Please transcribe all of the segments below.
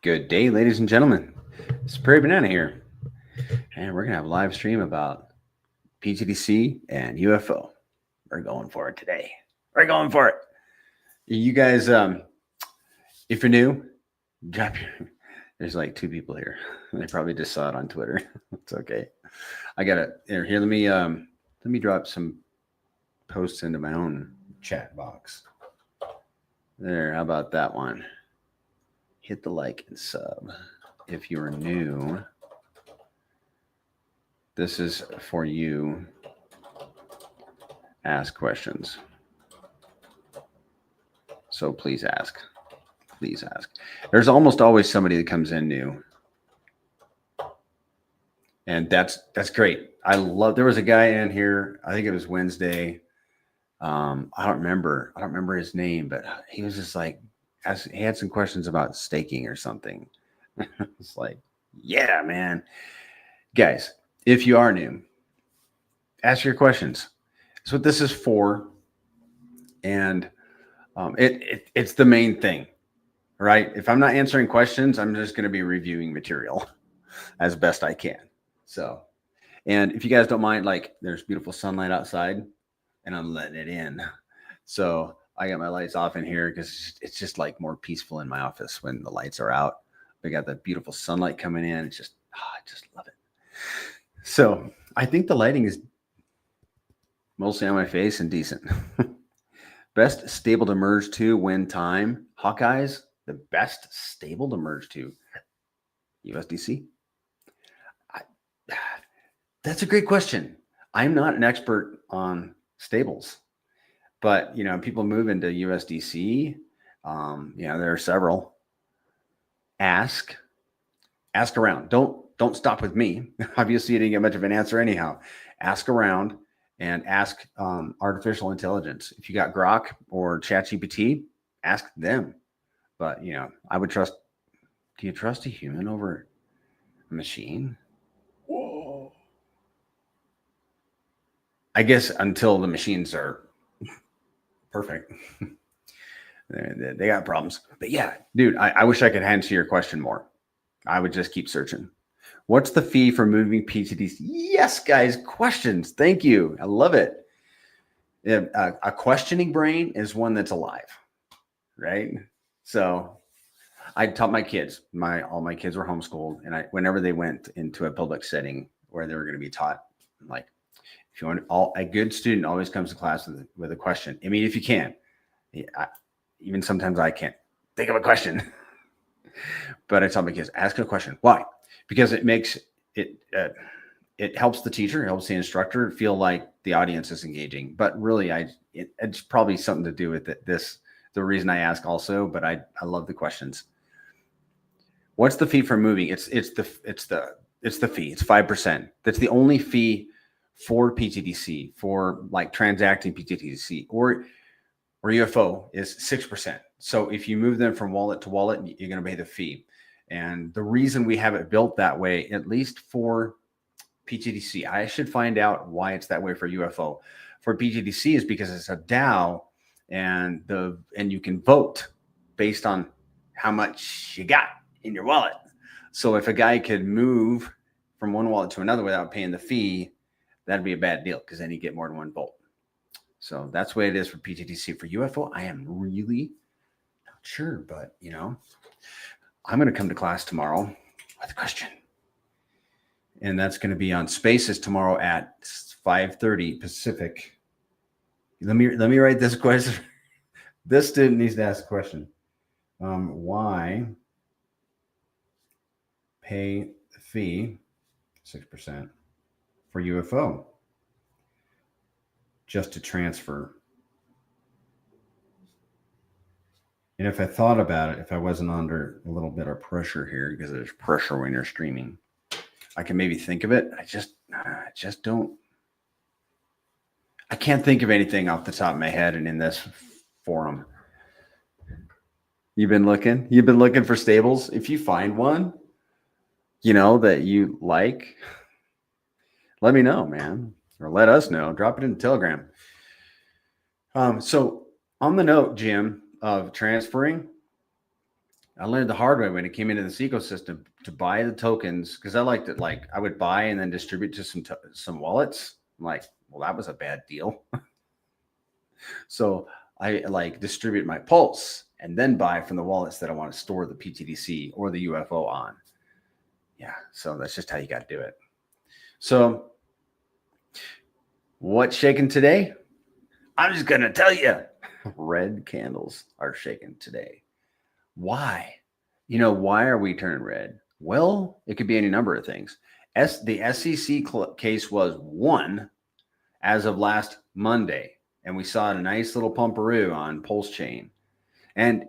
Good day, ladies and gentlemen. It's Prairie Banana here, and we're gonna have a live stream about pTGC and UFO. We're going for it today. We're going for it. You guys, if you're new, drop your. There's like two people here. They probably just saw it on Twitter. It's okay. I got it here. Let me drop some posts into my own chat box. There. How about that one? Hit the like and sub. If you are new, this is for you. Ask questions. So please ask. Please ask. There's almost always somebody that comes in new. And that's great. I love, there was a guy in here, I think it was Wednesday. I don't remember his name, but he was just like, he had some questions about staking or something. It's like, yeah, man. Guys, if you are new, ask your questions. That's what this is for. And it's the main thing, right? If I'm not answering questions, I'm just going to be reviewing material as best I can. So, and if you guys don't mind, like there's beautiful sunlight outside and I'm letting it in. So I got my lights off in here because it's just like more peaceful in my office when the lights are out. We got the beautiful sunlight coming in. It's just, I just love it. So I think the lighting is mostly on my face and decent. Best stable to merge to when time. Hawkeyes, the best stable to merge to. USDC. That's a great question. I'm not an expert on stables, but you know, people move into USDC. There are several. Ask around. Don't stop with me. Obviously, you didn't get much of an answer anyhow. Ask around and ask artificial intelligence. If you got Grok or ChatGPT, ask them. But you know, I would trust. Do you trust a human over a machine? Whoa. I guess until the machines are perfect. They got problems. But yeah, dude, I wish I could answer your question more. I would just keep searching. What's the fee for moving pTGC? Yes, guys, questions. Thank you. I love it. A questioning brain is one that's alive, right? So I taught my kids. All my kids were homeschooled, and whenever they went into a public setting where they were going to be taught, like, if you want, a good student always comes to class with a question. I mean, if you can, even sometimes I can't think of a question, but I tell my kids, ask a question. Why? Because it makes it, it helps the teacher, it helps the instructor feel like the audience is engaging. But really, it's probably something to do with the reason I ask also. But I love the questions. What's the fee for moving? It's the fee. It's 5%. That's the only fee for pTGC, for like transacting pTGC or UFO is 6%. So if you move them from wallet to wallet, you're going to pay the fee. And the reason we have it built that way, at least for pTGC, I should find out why it's that way for UFO. For pTGC is because it's a DAO, and you can vote based on how much you got in your wallet. So if a guy could move from one wallet to another without paying the fee, that'd be a bad deal because then you get more than one vote. So that's the way it is for pTGC. For UFO, I am really not sure, but you know, I'm going to come to class tomorrow with a question. And that's going to be on Spaces tomorrow at 5:30 Pacific. Let me write this question. This student needs to ask a question. Why pay the fee 6% for UFO just to transfer? And if I thought about it, if I wasn't under a little bit of pressure here, because there's pressure when you're streaming, I can maybe think of it. I just don't. I can't think of anything off the top of my head and in this forum. You've been looking for stables. If you find one, you know, that you like, let me know, man, or let us know. Drop it in the Telegram. So on the note, Jim, of transferring, I learned the hard way when it came into this ecosystem to buy the tokens because I liked it. Like I would buy and then distribute to some wallets. I'm like, well, that was a bad deal. So I like distribute my pulse and then buy from the wallets that I want to store the pTGC or the UFO on. Yeah, so that's just how you got to do it. So what's shaking today? I'm just going to tell you. Red candles are shaking today. Why? Why are we turning red? Well, it could be any number of things. The SEC case was won as of last Monday, and we saw a nice little pumperoo on Pulse Chain. And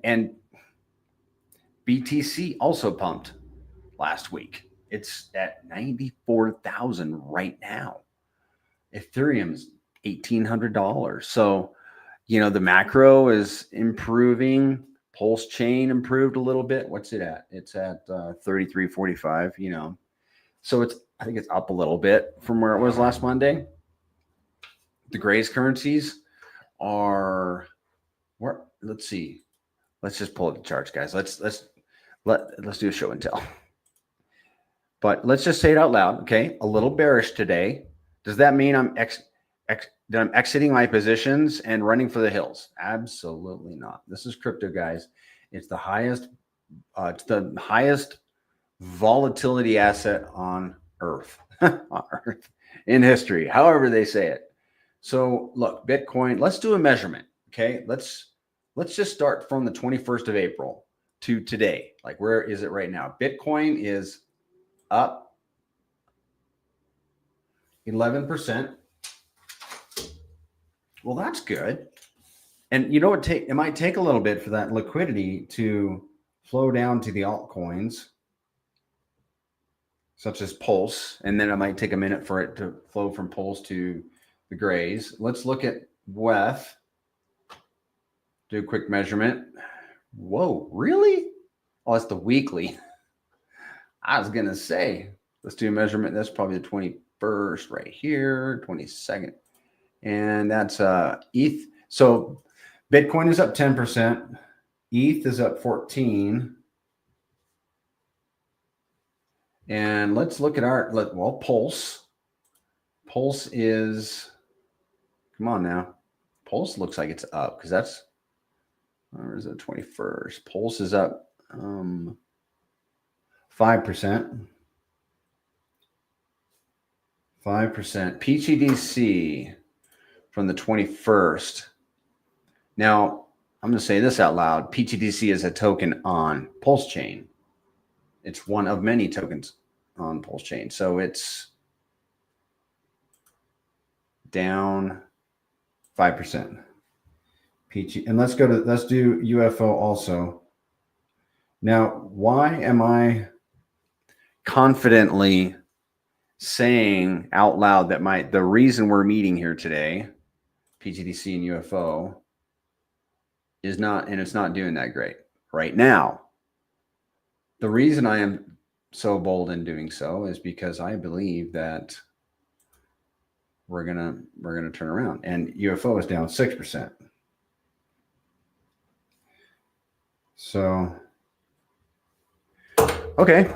BTC also pumped last week. It's at 94,000 right now. Ethereum's $1,800. So, the macro is improving. Pulse Chain improved a little bit. What's it at? It's at 33.45, So I think it's up a little bit from where it was last Monday. The Grays currencies are where, let's see. Let's just pull up the charts, guys. Let's do a show and tell. But let's just say it out loud. Okay. A little bearish today. Does that mean that I'm exiting my positions and running for the hills? Absolutely not. This is crypto, guys. It's the highest volatility asset on Earth, in history, however they say it. So look, Bitcoin, let's do a measurement. Okay. Let's just start from the 21st of April to today. Like, where is it right now? Bitcoin is up 11%. Well, that's good. And it might take a little bit for that liquidity to flow down to the altcoins, such as Pulse. And then it might take a minute for it to flow from Pulse to the Grays. Let's look at WETH. Do a quick measurement. Whoa, really? Oh, it's the weekly. I was going to say, let's do a measurement. That's probably the 21st right here, 22nd. And that's ETH. So Bitcoin is up 10%. ETH is up 14. And let's look at Pulse. Pulse is, come on now. Pulse looks like it's up because that's, where is it, 21st? Pulse is up 5%. 5%. pTGC from the 21st. Now, I'm going to say this out loud. pTGC is a token on Pulse Chain. It's one of many tokens on Pulse Chain. So it's down 5%. And let's do UFO also. Now, why am I confidently saying out loud that the reason we're meeting here today, pTGC and UFO, is not, and it's not doing that great right now? The reason I am so bold in doing so is because I believe that we're gonna turn around, and UFO is down 6%. So, okay,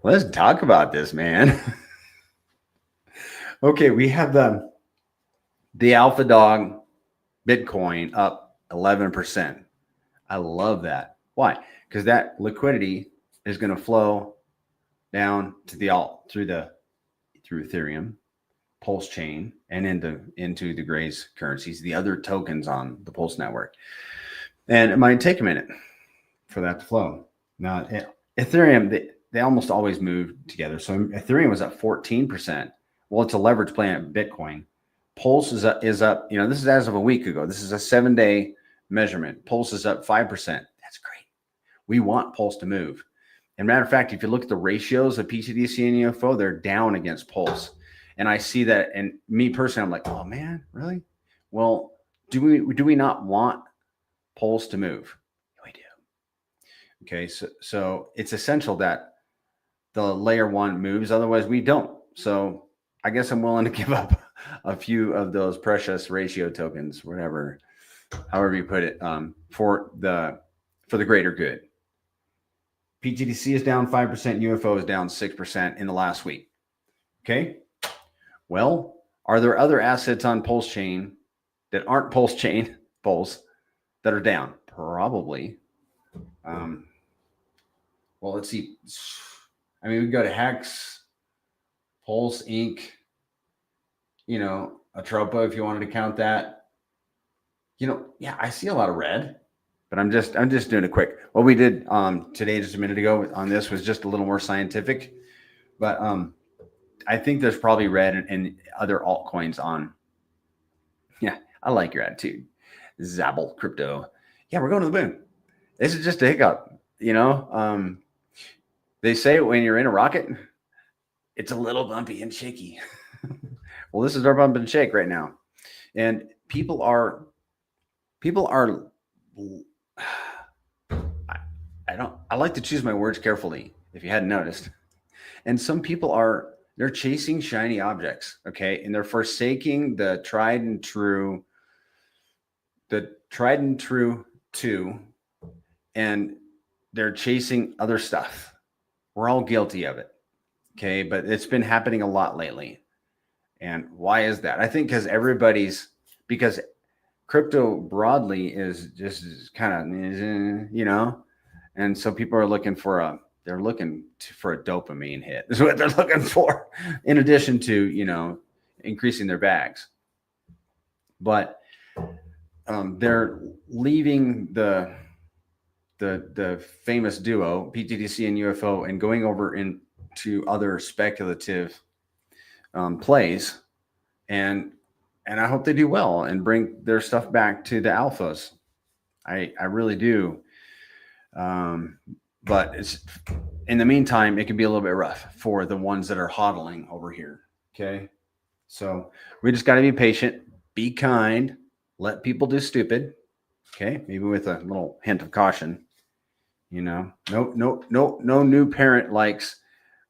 let's talk about this, man. Okay, we have the Alpha Dog Bitcoin up 11%. I love that. Why? Because that liquidity is going to flow down to the alt through Ethereum, Pulse Chain, and into the Grays currencies, the other tokens on the Pulse network. And it might take a minute for that to flow. Now, Ethereum, they almost always move together. So Ethereum was up 14%. Well, it's a leverage play at Bitcoin. Pulse is up. This is as of a week ago. This is a 7-day measurement. Pulse is up 5%. That's great. We want Pulse to move. And matter of fact, if you look at the ratios of pTGC and UFO, they're down against Pulse. And I see that, and me personally, I'm like, oh man, really? Well, do we not want Pulse to move? We do. Okay, so it's essential that the layer one moves, otherwise we don't. So I guess I'm willing to give up a few of those precious ratio tokens, however you put it, for the greater good. pTGC is down 5%. UFO is down 6% in the last week. Okay. Well, are there other assets on Pulse Chain that aren't Pulse Chain Pulse that are down? Probably. Well, let's see. I mean, we go to Hex, Pulse Inc., Atropa, if you wanted to count that. Yeah, I see a lot of red, but I'm just doing it quick. What we did today, just a minute ago on this, was just a little more scientific. But I think there's probably red and other altcoins on. Yeah, I like your attitude. Zabble Crypto. Yeah, we're going to the moon. This is just a hiccup. They say when you're in a rocket, it's a little bumpy and shaky. Well, this is our bump and shake right now. And people are I like to choose my words carefully, if you hadn't noticed. And some people they're chasing shiny objects, okay? And they're forsaking the tried and true too, and they're chasing other stuff. We're all guilty of it, okay? But it's been happening a lot lately. And why is that? I think because crypto broadly is just kind of, and so people are looking for a dopamine hit. Is what they're looking for, in addition to, increasing their bags. But they're leaving the famous duo, pTGC and UFO, and going over into other speculative plays, and I hope they do well and bring their stuff back to the alphas. I really do. But it's, in the meantime, it can be a little bit rough for the ones that are hodling over here. Okay. So we just got to be patient, be kind, let people do stupid. Okay. Maybe with a little hint of caution. No new parent likes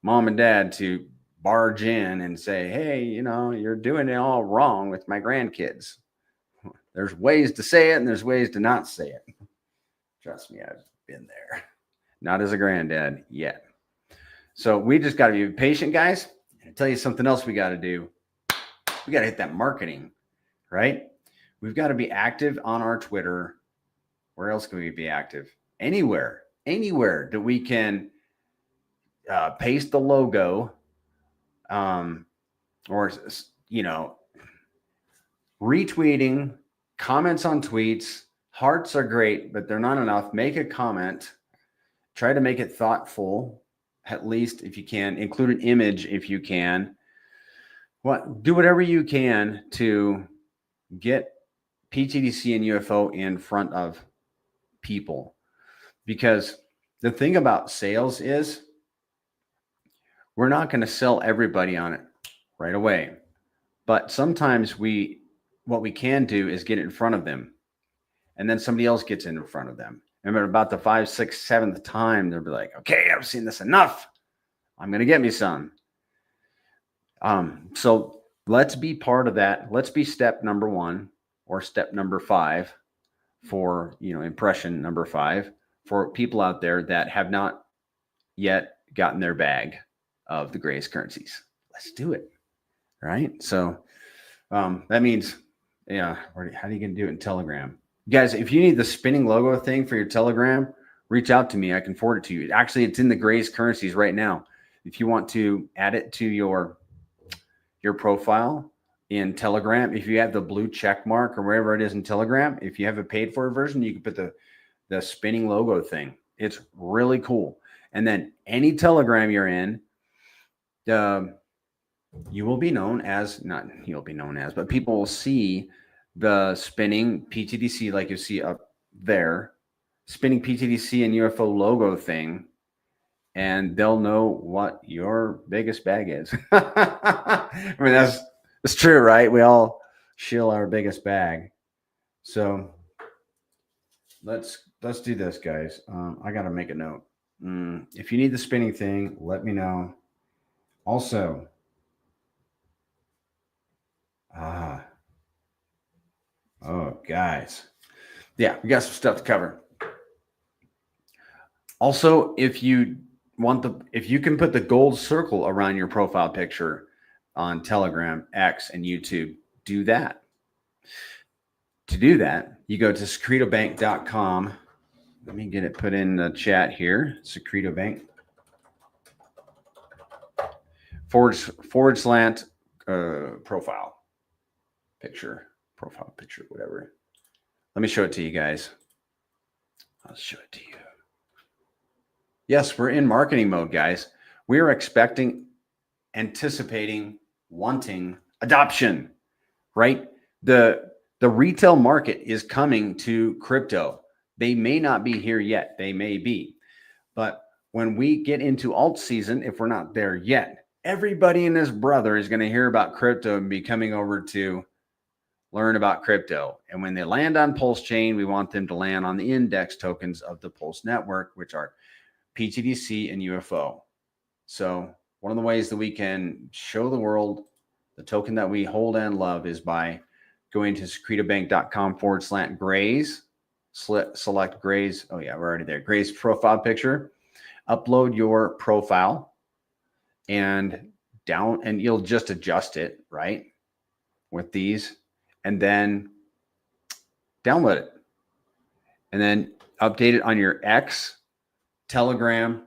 mom and dad to barge in and say, hey, you're doing it all wrong with my grandkids. There's ways to say it and there's ways to not say it. Trust me, I've been there. Not as a granddad yet. So we just got to be patient, guys. And I'll tell you something else we got to do. We got to hit that marketing, right? We've got to be active on our Twitter. Where else can we be active? Anywhere that we can paste the logo, or retweeting, comments on tweets. Hearts are great, but they're not enough. Make a comment. Try to make it thoughtful, at least if you can. Include an image if you can. Do whatever you can to get pTGC and UFO in front of people. Because the thing about sales is we're not going to sell everybody on it right away. But sometimes what we can do is get it in front of them. And then somebody else gets in front of them. And about the 5th, 6th, 7th time, they'll be like, okay, I've seen this enough. I'm going to get me some. So let's be part of that. Let's be step number 1 or step number 5 for, impression number 5 for people out there that have not yet gotten their bag of the greatest currencies. Let's do it. Right. So that means, how are you going to do it in Telegram? Guys, if you need the spinning logo thing for your Telegram, reach out to me. I can forward it to you. Actually, it's in the greatest currencies right now. If you want to add it to your profile in Telegram, if you have the blue check mark or wherever it is in Telegram, if you have a paid for version, you can put the spinning logo thing. It's really cool. And then any Telegram you're in, you will be known as, not you'll be known as, but people will see the spinning pTGC, like you see up there, spinning pTGC and UFO logo thing, and they'll know what your biggest bag is. I mean, that's true, right? We all shill our biggest bag. So let's do this, guys. I got to make a note. If you need the spinning thing, let me know. Also, oh, guys. Yeah, we got some stuff to cover. Also, if you can put the gold circle around your profile picture on Telegram, X, and YouTube, do that. To do that, you go to secretobank.com. Let me get it put in the chat here. Secreto Bank / profile picture, whatever. Let me show it to you guys. I'll show it to you. Yes, we're in marketing mode, guys. We are anticipating, wanting adoption, right? The retail market is coming to crypto. They may not be here yet. They may be. But when we get into alt season, if we're not there yet, everybody and his brother is going to hear about crypto and be coming over to learn about crypto. And when they land on Pulse Chain, we want them to land on the index tokens of the Pulse network, which are pTGC and UFO. So one of the ways that we can show the world the token that we hold and love is by going to secretobank.com /grays, select Grays. Oh yeah, we're already there. Grays profile picture, upload your profile and you'll just adjust it, right? With these, and then download it and then update it on your X, Telegram,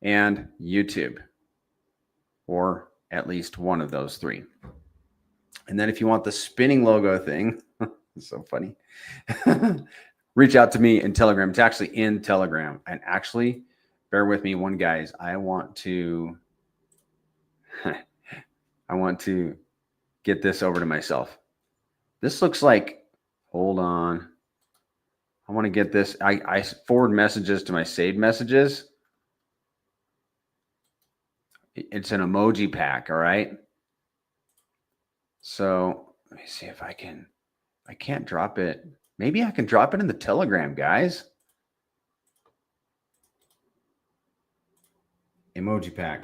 and YouTube, or at least one of those three. And then if you want the spinning logo thing, it's so funny, reach out to me in Telegram. It's actually in Telegram. And actually, bear with me one, guys. I want to get this over to myself. This looks like, hold on. I want to get this. I forward messages to my saved messages. It's an emoji pack, all right? So let me see if I can't drop it. Maybe I can drop it in the Telegram, guys. Emoji pack.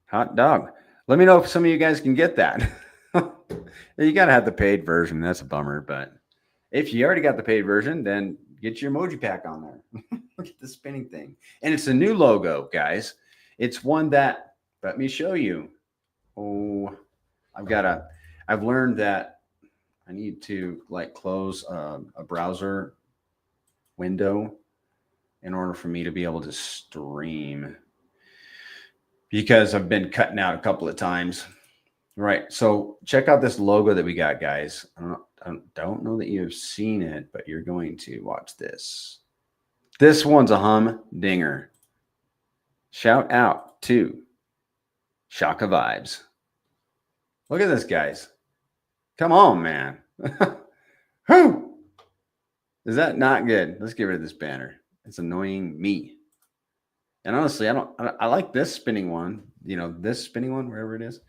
Hot dog. Let me know if some of you guys can get that. You got to have the paid version. That's a bummer, but if you already got the paid version, then get your emoji pack on there. Get the spinning thing. And it's a new logo, guys. It's one that, let me show you. Oh, I've learned that I need to like close a browser window in order for me to be able to stream, because I've been cutting out a couple of times. Right. So check out this logo that we got, guys. I don't know that you've seen it, but you're going to watch this. This one's a humdinger. Shout out to Shaka Vibes. Look at this, guys. Come on, man. Whew. Is that not good? Let's get rid of this banner. It's annoying me. And honestly, I like this spinning one, this spinning one, wherever it is,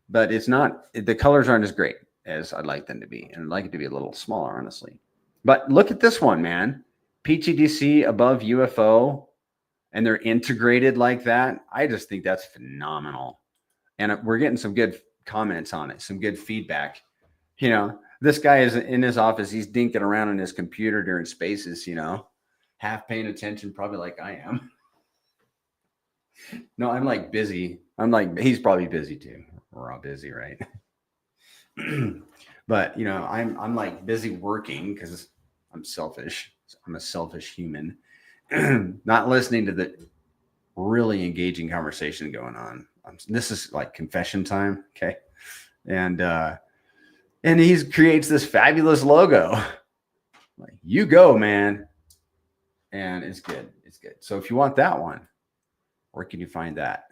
but it's not, the colors aren't as great as I'd like them to be. And I'd like it to be a little smaller, honestly. But look at this one, man. pTGC above UFO, and they're integrated like that. I just think that's phenomenal. And we're getting some good comments on it, some good feedback. This guy is in his office. He's dinking around on his computer during spaces, half paying attention, probably like I am. No, I'm like busy. He's probably busy too. We're all busy, right? But I'm like busy working because I'm selfish. I'm a selfish human, not listening to the really engaging conversation going on. This is like confession time, okay? And he creates this fabulous logo. Like, you go, man. And it's good. It's good. So if you want that one, where can you find that?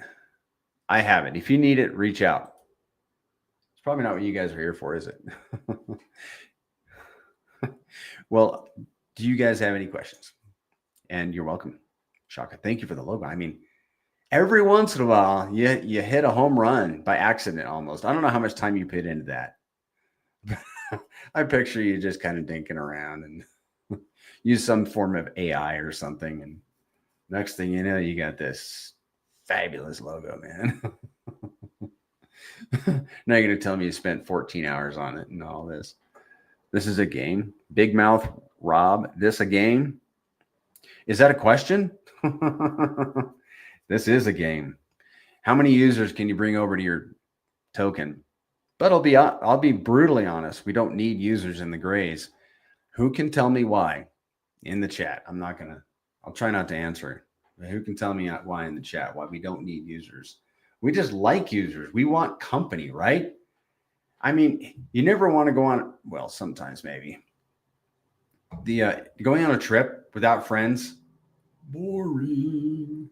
I have it. If you need it, reach out. It's probably not what you guys are here for, is it? Well, do you guys have any questions? And you're welcome. Shaka, thank you for the logo. I mean, every once in a while, you hit a home run by accident almost. I don't know how much time you put into that. I picture you just kind of dinking around and use some form of AI or something. And next thing you know, you got this fabulous logo, man. Now you're going to tell me you spent 14 hours on it and all this. This is a game. Big Mouth Rob, this a game? Is that a question? This is a game. How many users can you bring over to your token? But I'll be brutally honest. We don't need users in the grays. Who can tell me why in the chat? I'll try not to answer it. But who can tell me why in the chat, why we don't need users? We just like users. We want company, right? I mean, you never want to go on, well, sometimes maybe. Going on a trip without friends, boring.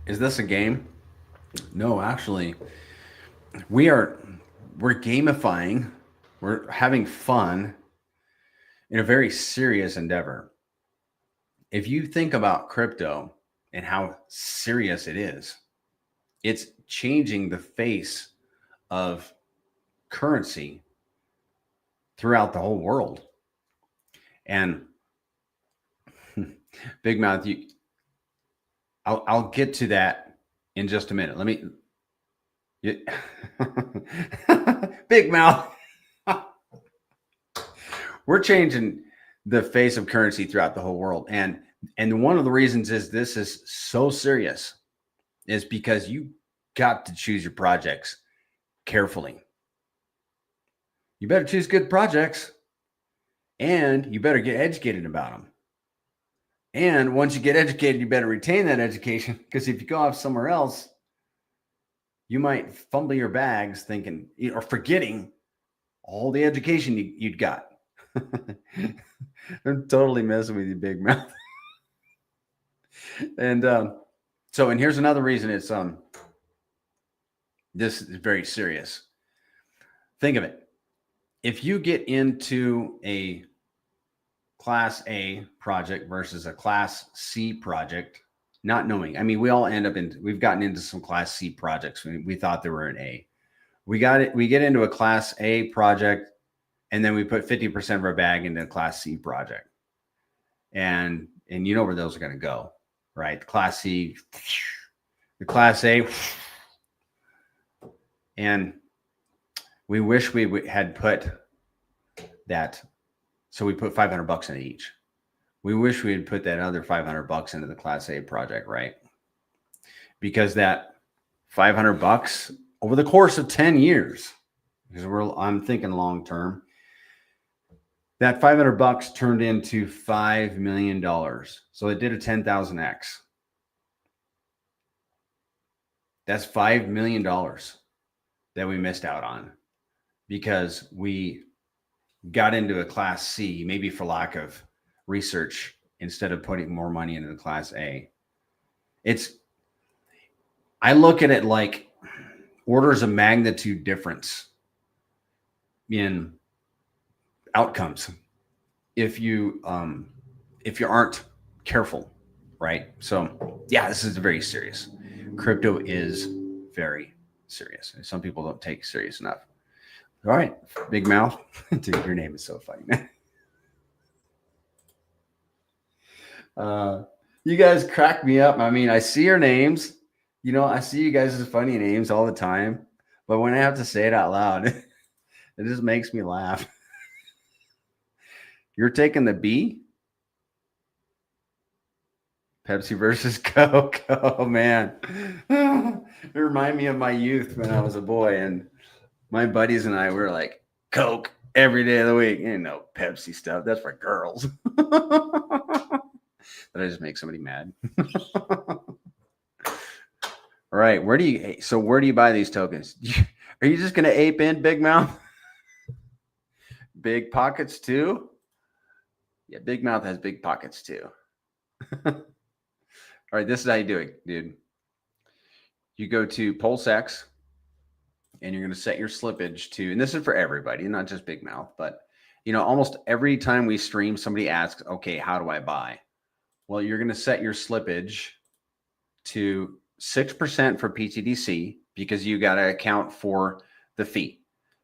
Is this a game? No, actually, we're gamifying, we're having fun in a very serious endeavor. If you think about crypto and how serious it is, it's changing the face of currency throughout the whole world. And Big Mouth, I'll get to that in just a minute. Big Mouth. We're changing the face of currency throughout the whole world. And one of the reasons is this is so serious is because you got to choose your projects carefully. You better choose good projects, and you better get educated about them. And once you get educated, you better retain that education, because if you go off somewhere else, you might fumble your bags thinking or forgetting all the education you'd got. I'm totally messing with you, Big Mouth. And here's another reason it's this is very serious. Think of it. If you get into a Class A project versus a Class C project, not knowing, I mean, we all we've gotten into some Class C projects. We thought they were an A. We get into a Class A project, and then we put 50% of our bag into a Class C project. And you know where those are going to go, right? The Class C, the Class A. And we wish we had put that. So we put $500 into each. We wish we had put that other $500 into the Class A project, right? Because that $500 over the course of 10 years, because I'm thinking long term, that $500 turned into $5 million. So it did a 10,000x. That's $5 million that we missed out on because we got into a Class C, maybe for lack of research, instead of putting more money into the Class A. I look at it like orders of magnitude difference in outcomes if you aren't careful, right? So yeah, this is very serious. Crypto is very serious. Some people don't take it serious enough. All right, Big Mouth. Dude, your name is so funny, man. You guys crack me up. I mean, I see your names. I see you guys' funny names all the time. But when I have to say it out loud, it just makes me laugh. You're taking the B? Pepsi versus Coke. Oh, man. It reminded me of my youth when I was a boy. And my buddies and I were like, Coke every day of the week. Ain't no Pepsi stuff. That's for girls. Did I just make somebody mad? All right. Where do you buy these tokens? Are you just going to ape in, Big Mouth? Big pockets too? Yeah, Big Mouth has big pockets too. All right. This is how you do it, dude. You go to PulseX and you're going to set your slippage to, and this is for everybody, not just Big Mouth, but almost every time we stream, somebody asks, okay, how do I buy? Well, you're going to set your slippage to 6% for pTGC because you got to account for the fee.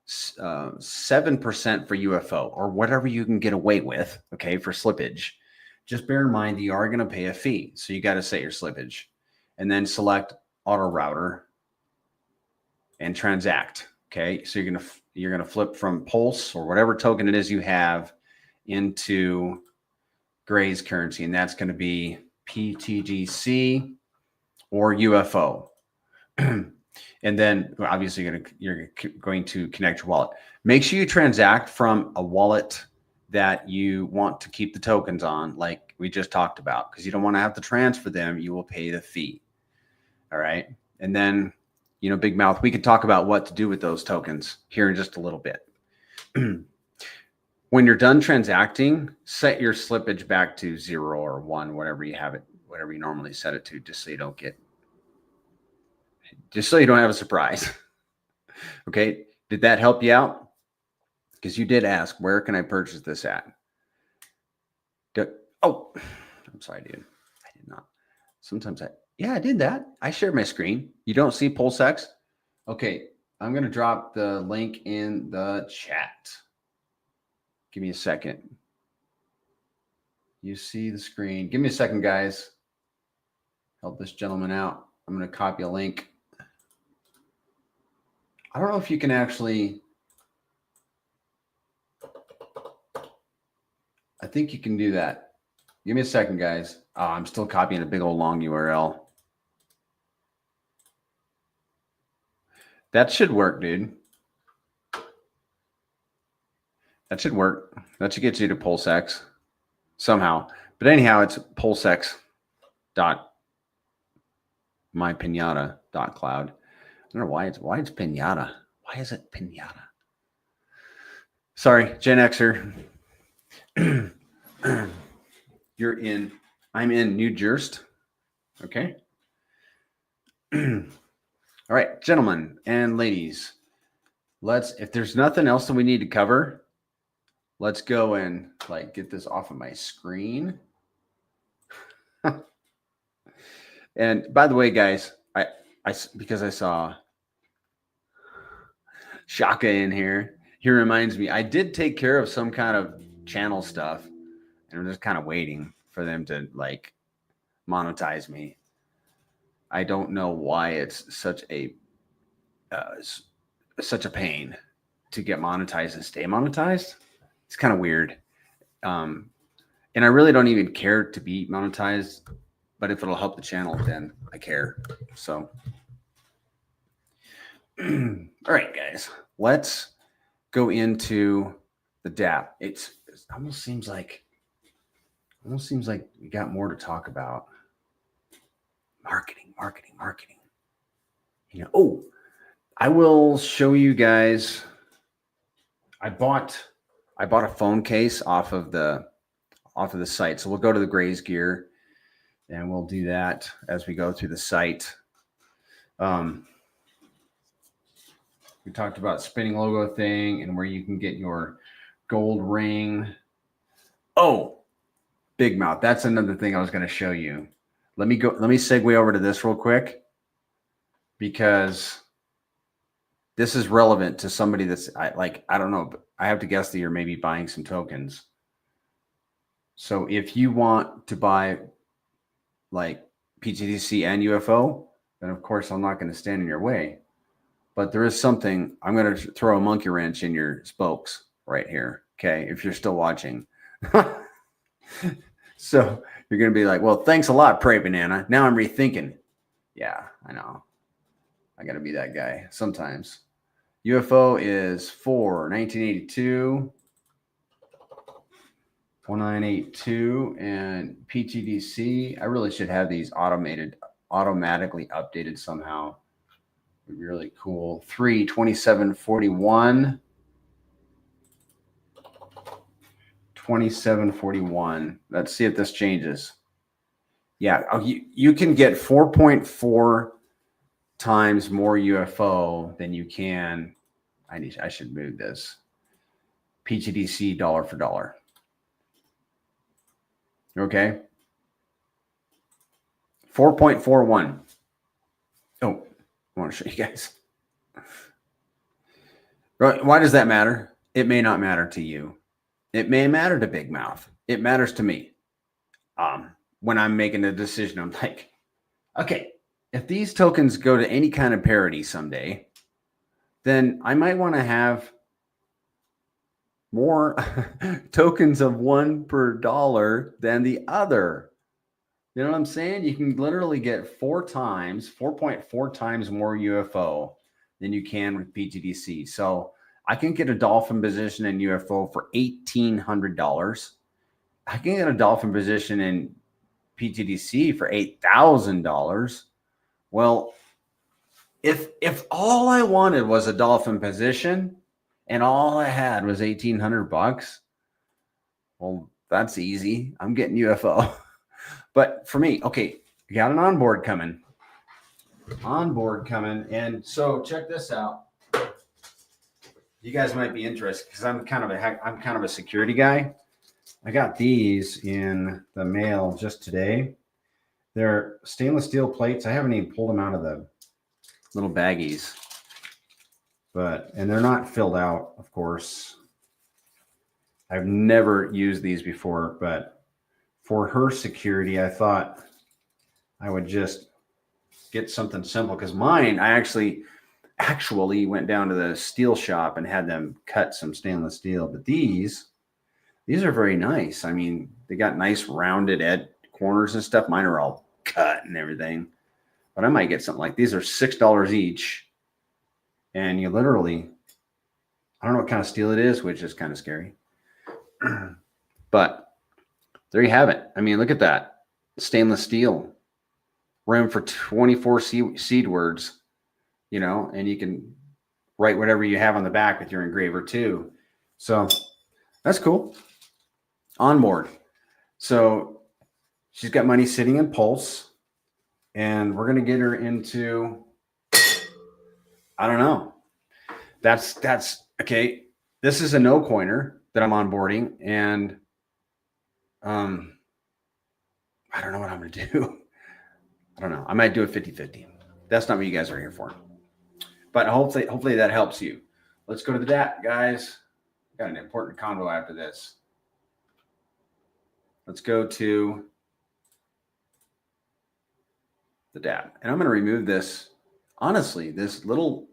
7% for UFO or whatever you can get away with, okay, for slippage. Just bear in mind that you are going to pay a fee. So you got to set your slippage and then select auto router. and transact. Okay, so you're gonna flip from Pulse or whatever token it is you have into Gray's currency, and that's going to be pTGC or UFO. And then obviously you're going to connect your wallet. Make sure you transact from a wallet that you want to keep the tokens on, like we just talked about, because you don't want to have to transfer them. You will pay the fee. All right. And then, Big Mouth, we could talk about what to do with those tokens here in just a little bit. When you're done transacting, set your slippage back to 0 or 1, whatever you have it, whatever you normally set it to, just so you don't have a surprise. Okay. Did that help you out? Because you did ask, where can I purchase this at? Oh, I'm sorry, dude. I did not. Sometimes I did that. I shared my screen. You don't see PulseX? Okay. I'm going to drop the link in the chat. Give me a second. You see the screen. Give me a second, guys. Help this gentleman out. I'm going to copy a link. I don't know if you can actually. I think you can do that. Give me a second, guys. Oh, I'm still copying a big old long URL. That should work, dude. That should work. That should get you to PulseX somehow. But anyhow, it's pulsex.mypinata.cloud. I don't know why it's pinata. Why is it pinata? Sorry, Gen Xer. I'm in New Jersey. Okay. All right, gentlemen and ladies, if there's nothing else that we need to cover, let's go and get this off of my screen. And by the way, guys, because I saw Shaka in here, he reminds me, I did take care of some kind of channel stuff, and I'm just kind of waiting for them to monetize me. I don't know why it's such a pain to get monetized and stay monetized. It's kind of weird. And I really don't even care to be monetized, but if it'll help the channel, then I care. So, all right, guys, let's go into the DApp. It almost seems like we got more to talk about. Marketing. I will show you guys. I bought a phone case off of the site. So we'll go to the Gray's Gear, and we'll do that as we go through the site. We talked about spinning logo thing and where you can get your gold ring. Oh, Big Mouth. That's another thing I was going to show you. Let me segue over to this real quick, because this is relevant to somebody that's I don't know, but I have to guess that you're maybe buying some tokens. So if you want to buy pTGC and UFO, then of course I'm not going to stand in your way. But there is something, I'm going to throw a monkey wrench in your spokes right here. Okay. If you're still watching. So you're going to be like, well, thanks a lot, Prey Banana. Now I'm rethinking. Yeah, I know. I got to be that guy sometimes. UFO is for 1982, 1982, and pTGC. I really should have these automatically updated somehow. It'd be really cool. 2741. 2741. Let's see if this changes. Yeah, you can get 4.4 times more UFO than you can. I should move this. pTGC dollar for dollar. Okay. 4.41. Oh, I want to show you guys. Right. Why does that matter? It may not matter to you. It may matter to Big Mouth. It matters to me. When I'm making a decision, I'm like, okay, if these tokens go to any kind of parity someday, then I might want to have more tokens of one per dollar than the other. You know what I'm saying? You can literally get 4.4 times more UFO than you can with pTGC. So I can get a dolphin position in UFO for $1,800. I can get a dolphin position in pTGC for $8,000. Well, if all I wanted was a dolphin position and all I had was $1,800, well, that's easy. I'm getting UFO. But for me, okay, you got an onboard coming. And so check this out. You guys might be interested because I'm kind of a security guy. I got these in the mail just today. They're stainless steel plates. I haven't even pulled them out of the little baggies, and they're not filled out, of course. I've never used these before, but for her security, I thought I would just get something simple because mine, I actually went down to the steel shop and had them cut some stainless steel. But these are very nice. I mean, they got nice rounded edge corners and stuff. Mine are all cut and everything. But I might get something like these are $6 each. And you literally, I don't know what kind of steel it is, which is kind of scary. But there you have it. I mean, look at that. Stainless steel. Room for 24 seed words, you know, and you can write whatever you have on the back with your engraver too. So that's cool. Onboard. So she's got money sitting in Pulse, and we're going to get her into, I don't know. That's okay. This is a no coiner that I'm onboarding, and I don't know what I'm going to do. I don't know. I might do a 50-50. That's not what you guys are here for. But hopefully that helps you. Let's go to the DAT, guys. Got an important convo after this. Let's go to the DAT. And I'm going to remove this. Honestly, this little,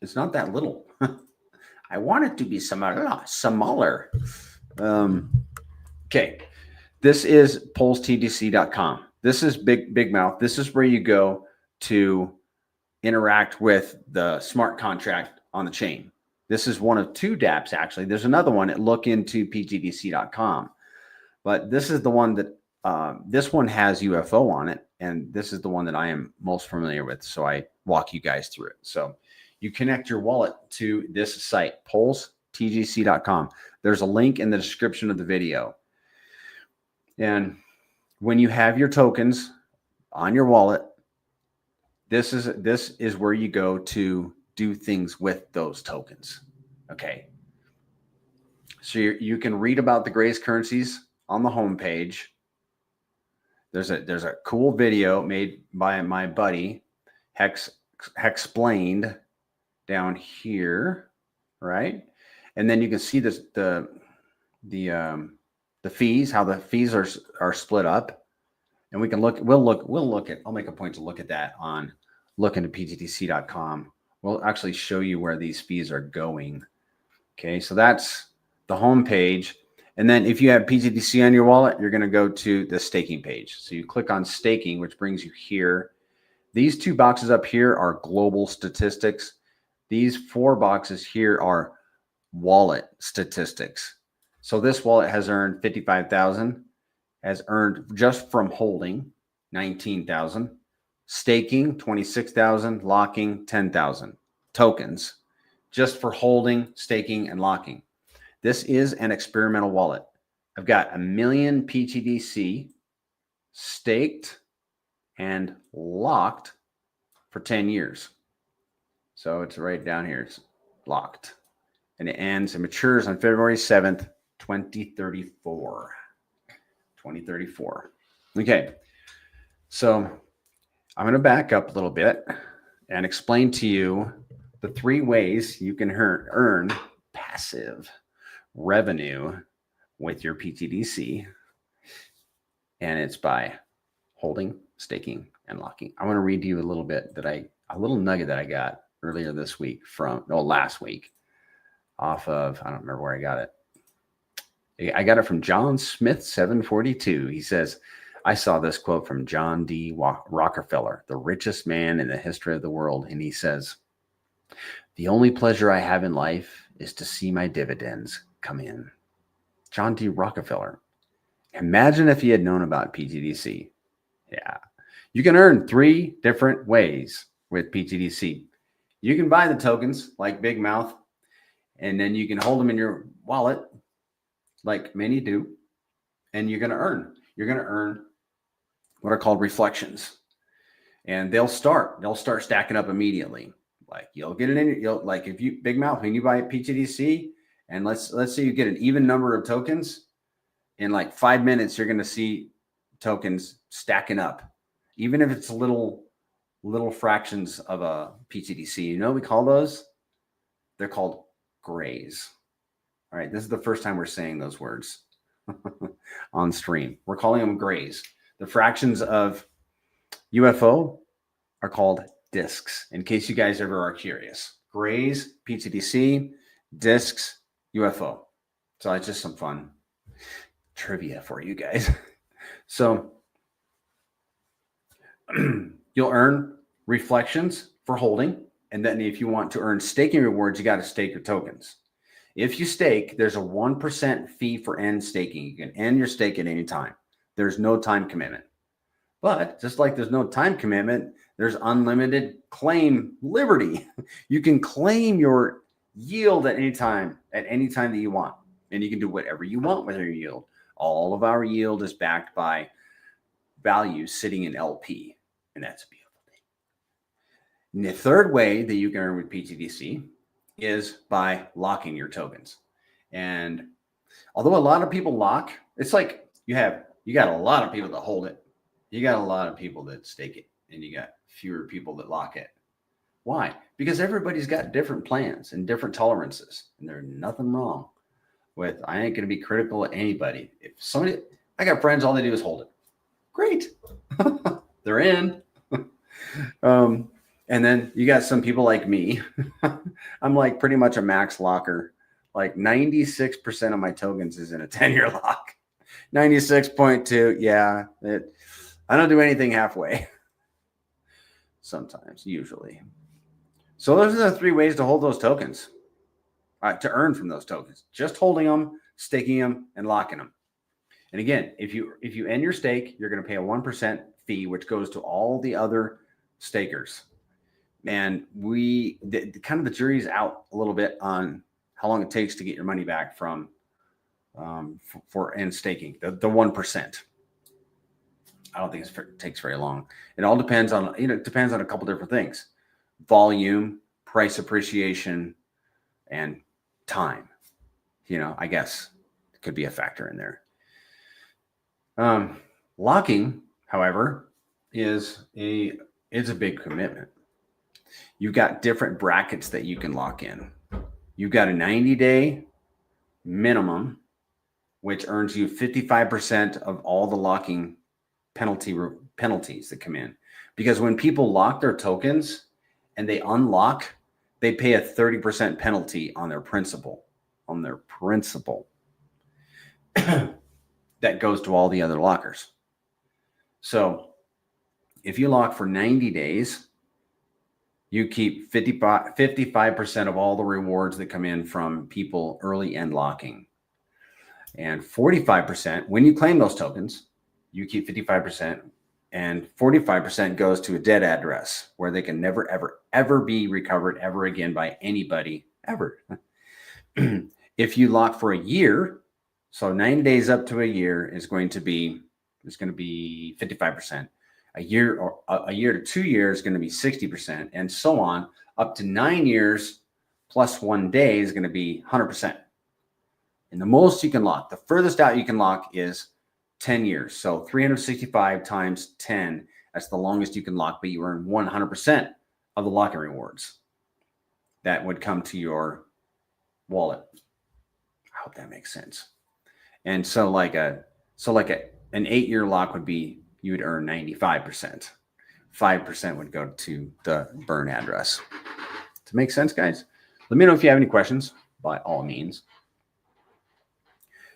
it's not that little. I want it to be smaller. Okay. This is pulsetgc.com. This is Big Mouth. This is where you go to interact with the smart contract on the chain. This is one of two dApps, actually. There's another one at lookintoptgc.com. But this is the one that, this one has UFO on it. And this is the one that I am most familiar with. So I walk you guys through it. So you connect your wallet to this site, pulsetgc.com. There's a link in the description of the video. And when you have your tokens on your wallet, this is where you go to do things with those tokens. Okay. So you can read about the Grace currencies on the homepage. There's a cool video made by my buddy Hexplained down here, right? And then you can see this the fees, how the fees are split up, and we'll look at. I'll make a point to look at that on lookintoptgc.com. We'll actually show you where these fees are going. Okay, so that's the home page. And then if you have pTGC on your wallet, you're going to go to the staking page. So you click on staking, which brings you here. These two boxes up here are global statistics. These 4 boxes here are wallet statistics. So this wallet has earned 55,000, has earned just from holding 19,000, staking 26,000, locking 10,000 tokens just for holding, staking, and locking. This is an experimental wallet. I've got 1 million pTGC staked and locked for 10 years. So it's right down here. It's locked. And it matures on February 7th, 2034. 2034. Okay. So I'm going to back up a little bit and explain to you the 3 ways you can earn passive revenue with your pTGC. And it's by holding, staking, and locking. I want to read to you a little bit a little nugget that I got earlier this week last week off of, I don't remember where I got it. I got it from John Smith 742. He says, I saw this quote from John D. Rockefeller, the richest man in the history of the world. And he says, the only pleasure I have in life is to see my dividends come in. John D. Rockefeller. Imagine if he had known about pTGC. Yeah. You can earn 3 different ways with pTGC. You can buy the tokens like Big Mouth, and then you can hold them in your wallet like many do, and you're going to earn. You're going to earn what are called reflections, and they'll start stacking up immediately. Like you'll get it in, like if you Big Mouth, when you buy pTGC, and let's say you get an even number of tokens, in like 5 minutes, you're going to see tokens stacking up, even if it's little fractions of a pTGC. You know what we call those? They're called grays. All right, this is the first time we're saying those words on stream. We're calling them grays. The fractions of UFO are called disks, in case you guys ever are curious. Grays, pTGC, disks, UFO. So it's just some fun trivia for you guys. So you'll earn reflections for holding. And then if you want to earn staking rewards, you got to stake your tokens. If you stake, there's a 1% fee for end staking. You can end your stake at any time. There's no time commitment. But just like there's no time commitment, there's unlimited claim liberty. You can claim your yield at any time that you want. And you can do whatever you want with your yield. All of our yield is backed by value sitting in LP. And that's a beautiful thing. And the third way that you can earn with pTGC is by locking your tokens. And although a lot of people lock, it's like you got a lot of people that hold it. You got a lot of people that stake it, and you got fewer people that lock it. Why? Because everybody's got different plans and different tolerances, and there's nothing wrong with, I ain't going to be critical of anybody. If somebody, I got friends, all they do is hold it. Great. They're in. And then you got some people like me. I'm like pretty much a max locker. Like 96% of my tokens is in a 10-year lock. 96.2. Yeah. I don't do anything halfway. Sometimes, usually. So those are the 3 ways to hold those tokens. To earn from those tokens. Just holding them, staking them, and locking them. And again, if you end your stake, you're going to pay a 1% fee, which goes to all the other stakers. And kind of the jury's out a little bit on how long it takes to get your money back from for end staking, the 1%. I don't think it takes very long. It all depends on, it depends on a couple different things: volume, price appreciation, and time. I guess it could be a factor in there. Locking, however, is a big commitment. You've got different brackets that you can lock in. You've got a 90-day minimum, which earns you 55% of all the locking penalties that come in. Because when people lock their tokens and they unlock, they pay a 30% penalty on their principal. That goes to all the other lockers. So if you lock for 90 days, you keep 55% of all the rewards that come in from people early end locking. And 45%, when you claim those tokens, you keep 55%, and 45% goes to a dead address where they can never, ever, ever be recovered ever again by anybody ever. If you lock for a year, so 90 days up to a year is going to be 55%. A year to 2 years is going to be 60%, and so on. Up to 9 years plus 1 day is going to be 100%. And the most you can lock, the furthest out you can lock, is 10 years. So 365 times 10, that's the longest you can lock, but you earn 100% of the locking rewards that would come to your wallet. I hope that makes sense. And so like an 8-year lock would be, you would earn 95%. 5% would go to the burn address. Does it make sense, guys? Let me know if you have any questions, by all means.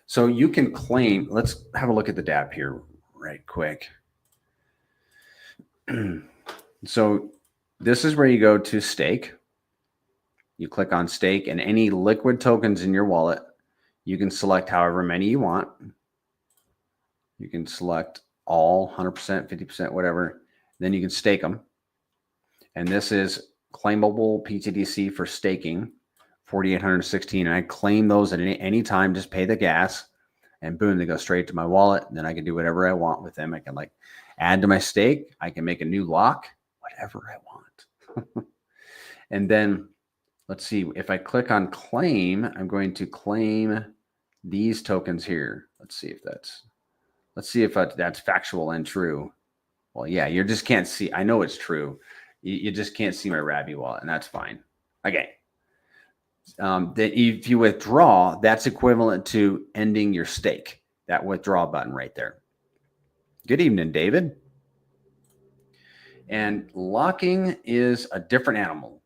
So you can claim, let's have a look at the DApp here right quick. So this is where you go to stake. You click on stake, and any liquid tokens in your wallet, you can select however many you want. You can select all, 100%, 50%, whatever. Then you can stake them. And this is claimable pTGC for staking, 4,816. And I claim those at any time, just pay the gas, and boom, they go straight to my wallet. And then I can do whatever I want with them. I can like add to my stake. I can make a new lock, whatever I want. And then let's see, if I click on claim, I'm going to claim these tokens here. Let's see if that's factual and true. Well, yeah, you just can't see. I know it's true. You just can't see my Rabby wallet, and that's fine. Okay. That if you withdraw, that's equivalent to ending your stake. That withdraw button right there. Good evening, David. And locking is a different animal.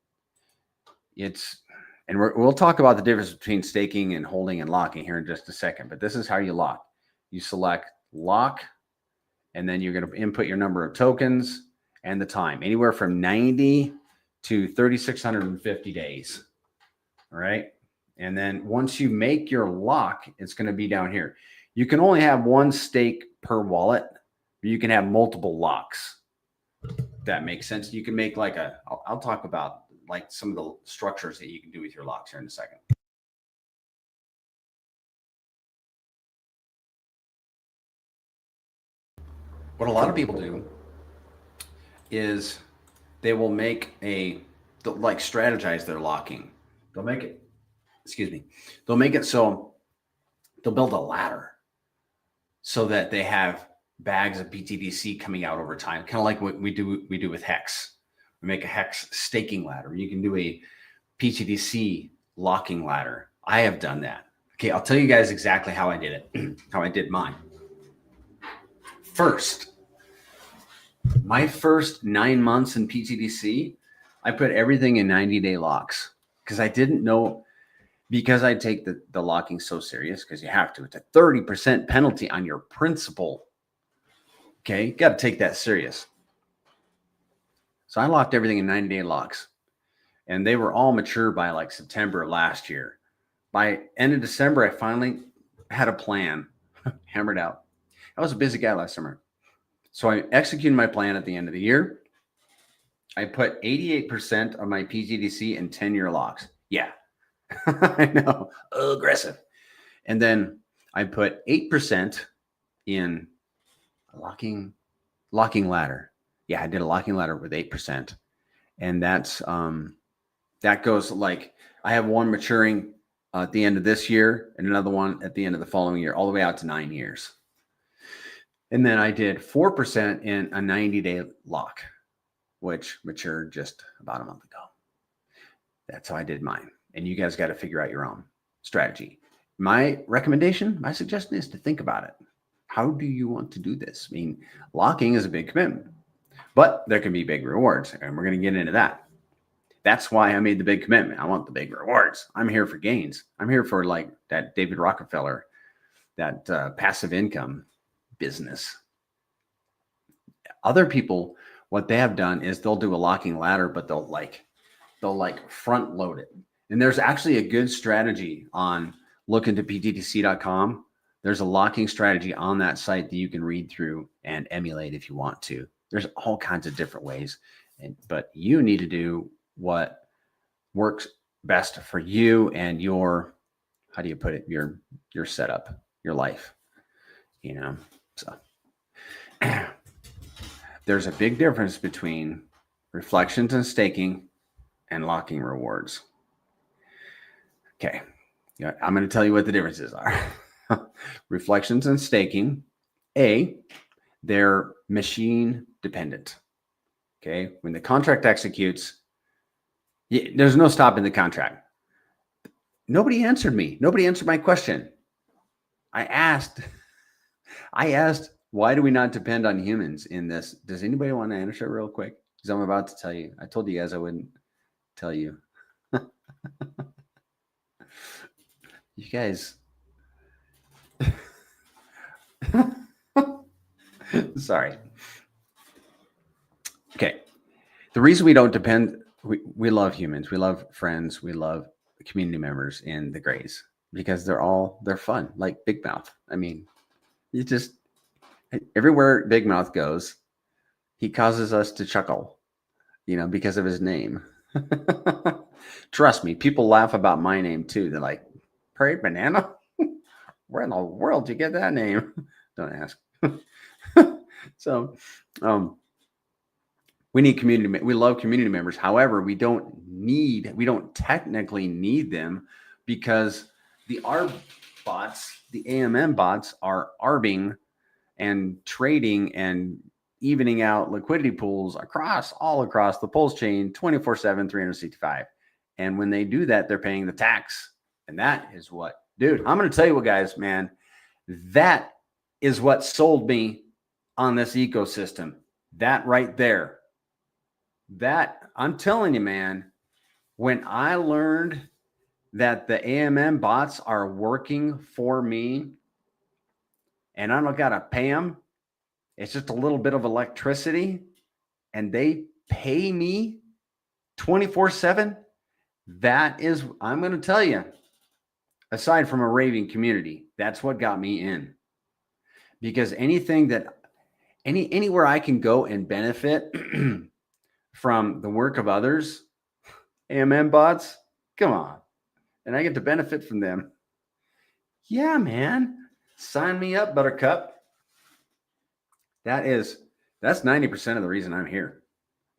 We'll talk about the difference between staking and holding and locking here in just a second. But this is how you lock. You select lock, and then you're going to input your number of tokens and the time, anywhere from 90 to 3,650 days. All right. And then once you make your lock, it's going to be down here. You can only have one stake per wallet, but you can have multiple locks. That makes sense. You can make like I'll talk about like some of the structures that you can do with your locks here in a second. What a lot of people do is they will make they'll like strategize their locking. They'll make it, they'll make it so they'll build a ladder so that they have bags of pTGC coming out over time, kind of like what we do with Hex. We make a Hex staking ladder. You can do a pTGC locking ladder. I have done that. Okay, I'll tell you guys exactly how I did it, how I did mine. My first 9 months in pTGC, I put everything in 90-day locks because I didn't know, because I take the locking so serious, because you have to. It's a 30% penalty on your principal. Okay, you got to take that serious. So I locked everything in 90-day locks, and they were all mature by like September of last year. By end of December, I finally had a plan hammered out. I was a busy guy last summer. So I executed my plan at the end of the year. I put 88% of my pTGC in 10-year locks. Yeah, I know, aggressive. And then I put 8% in a locking ladder. Yeah, I did a locking ladder with 8. And that's that goes like, I have one maturing at the end of this year and another one at the end of the following year, all the way out to 9 years. And then I did 4% in a 90-day lock, which matured just about a month ago. That's how I did mine. And you guys got to figure out your own strategy. My recommendation, my suggestion is to think about it. How do you want to do this? I mean, locking is a big commitment, but there can be big rewards, and we're going to get into that. That's why I made the big commitment. I want the big rewards. I'm here for gains. I'm here for like that David Rockefeller, that passive income business. Other people, what they have done is they'll do a locking ladder, but they'll front load it. And there's actually a good strategy on look into ptgc.com. There's a locking strategy on that site that you can read through and emulate if you want to. There's all kinds of different ways, but you need to do what works best for you and your, how do you put it, your setup, your life, you know. So there's a big difference between reflections and staking and locking rewards. Okay, I'm going to tell you what the differences are. Reflections and staking, they're machine dependent. Okay, when the contract executes, there's no stopping the contract. Nobody answered me. Nobody answered my question. I asked, why do we not depend on humans in this? Does anybody want to answer real quick? Because I'm about to tell you. I told you guys I wouldn't tell you. You guys. Sorry. Okay. The reason we don't depend, we love humans, we love friends, we love community members in the Grays because they're fun, like Big Mouth. I mean, you just, everywhere Big Mouth goes, he causes us to chuckle, because of his name. Trust me, people laugh about my name too. They're like, Prairie Banana? Where in the world did you get that name? Don't ask. So, we need we love community members. However, we don't technically need them because the ARB bots, the AMM bots are arbing and trading and evening out liquidity pools all across the pulse chain 24/7, 365. And when they do that, they're paying the tax. And that is what, dude, I'm going to tell you what, guys, man, that is what sold me on this ecosystem. That right there. That, I'm telling you, man, when I learned that the AMM bots are working for me and I don't got to pay them, it's just a little bit of electricity and they pay me 24/7. That is, I'm going to tell you, aside from a raving community, that's what got me in. Because anything that, anywhere I can go and benefit from the work of others, AMM bots, come on. And I get to benefit from them. Yeah, man. Sign me up, Buttercup. That's 90% of the reason I'm here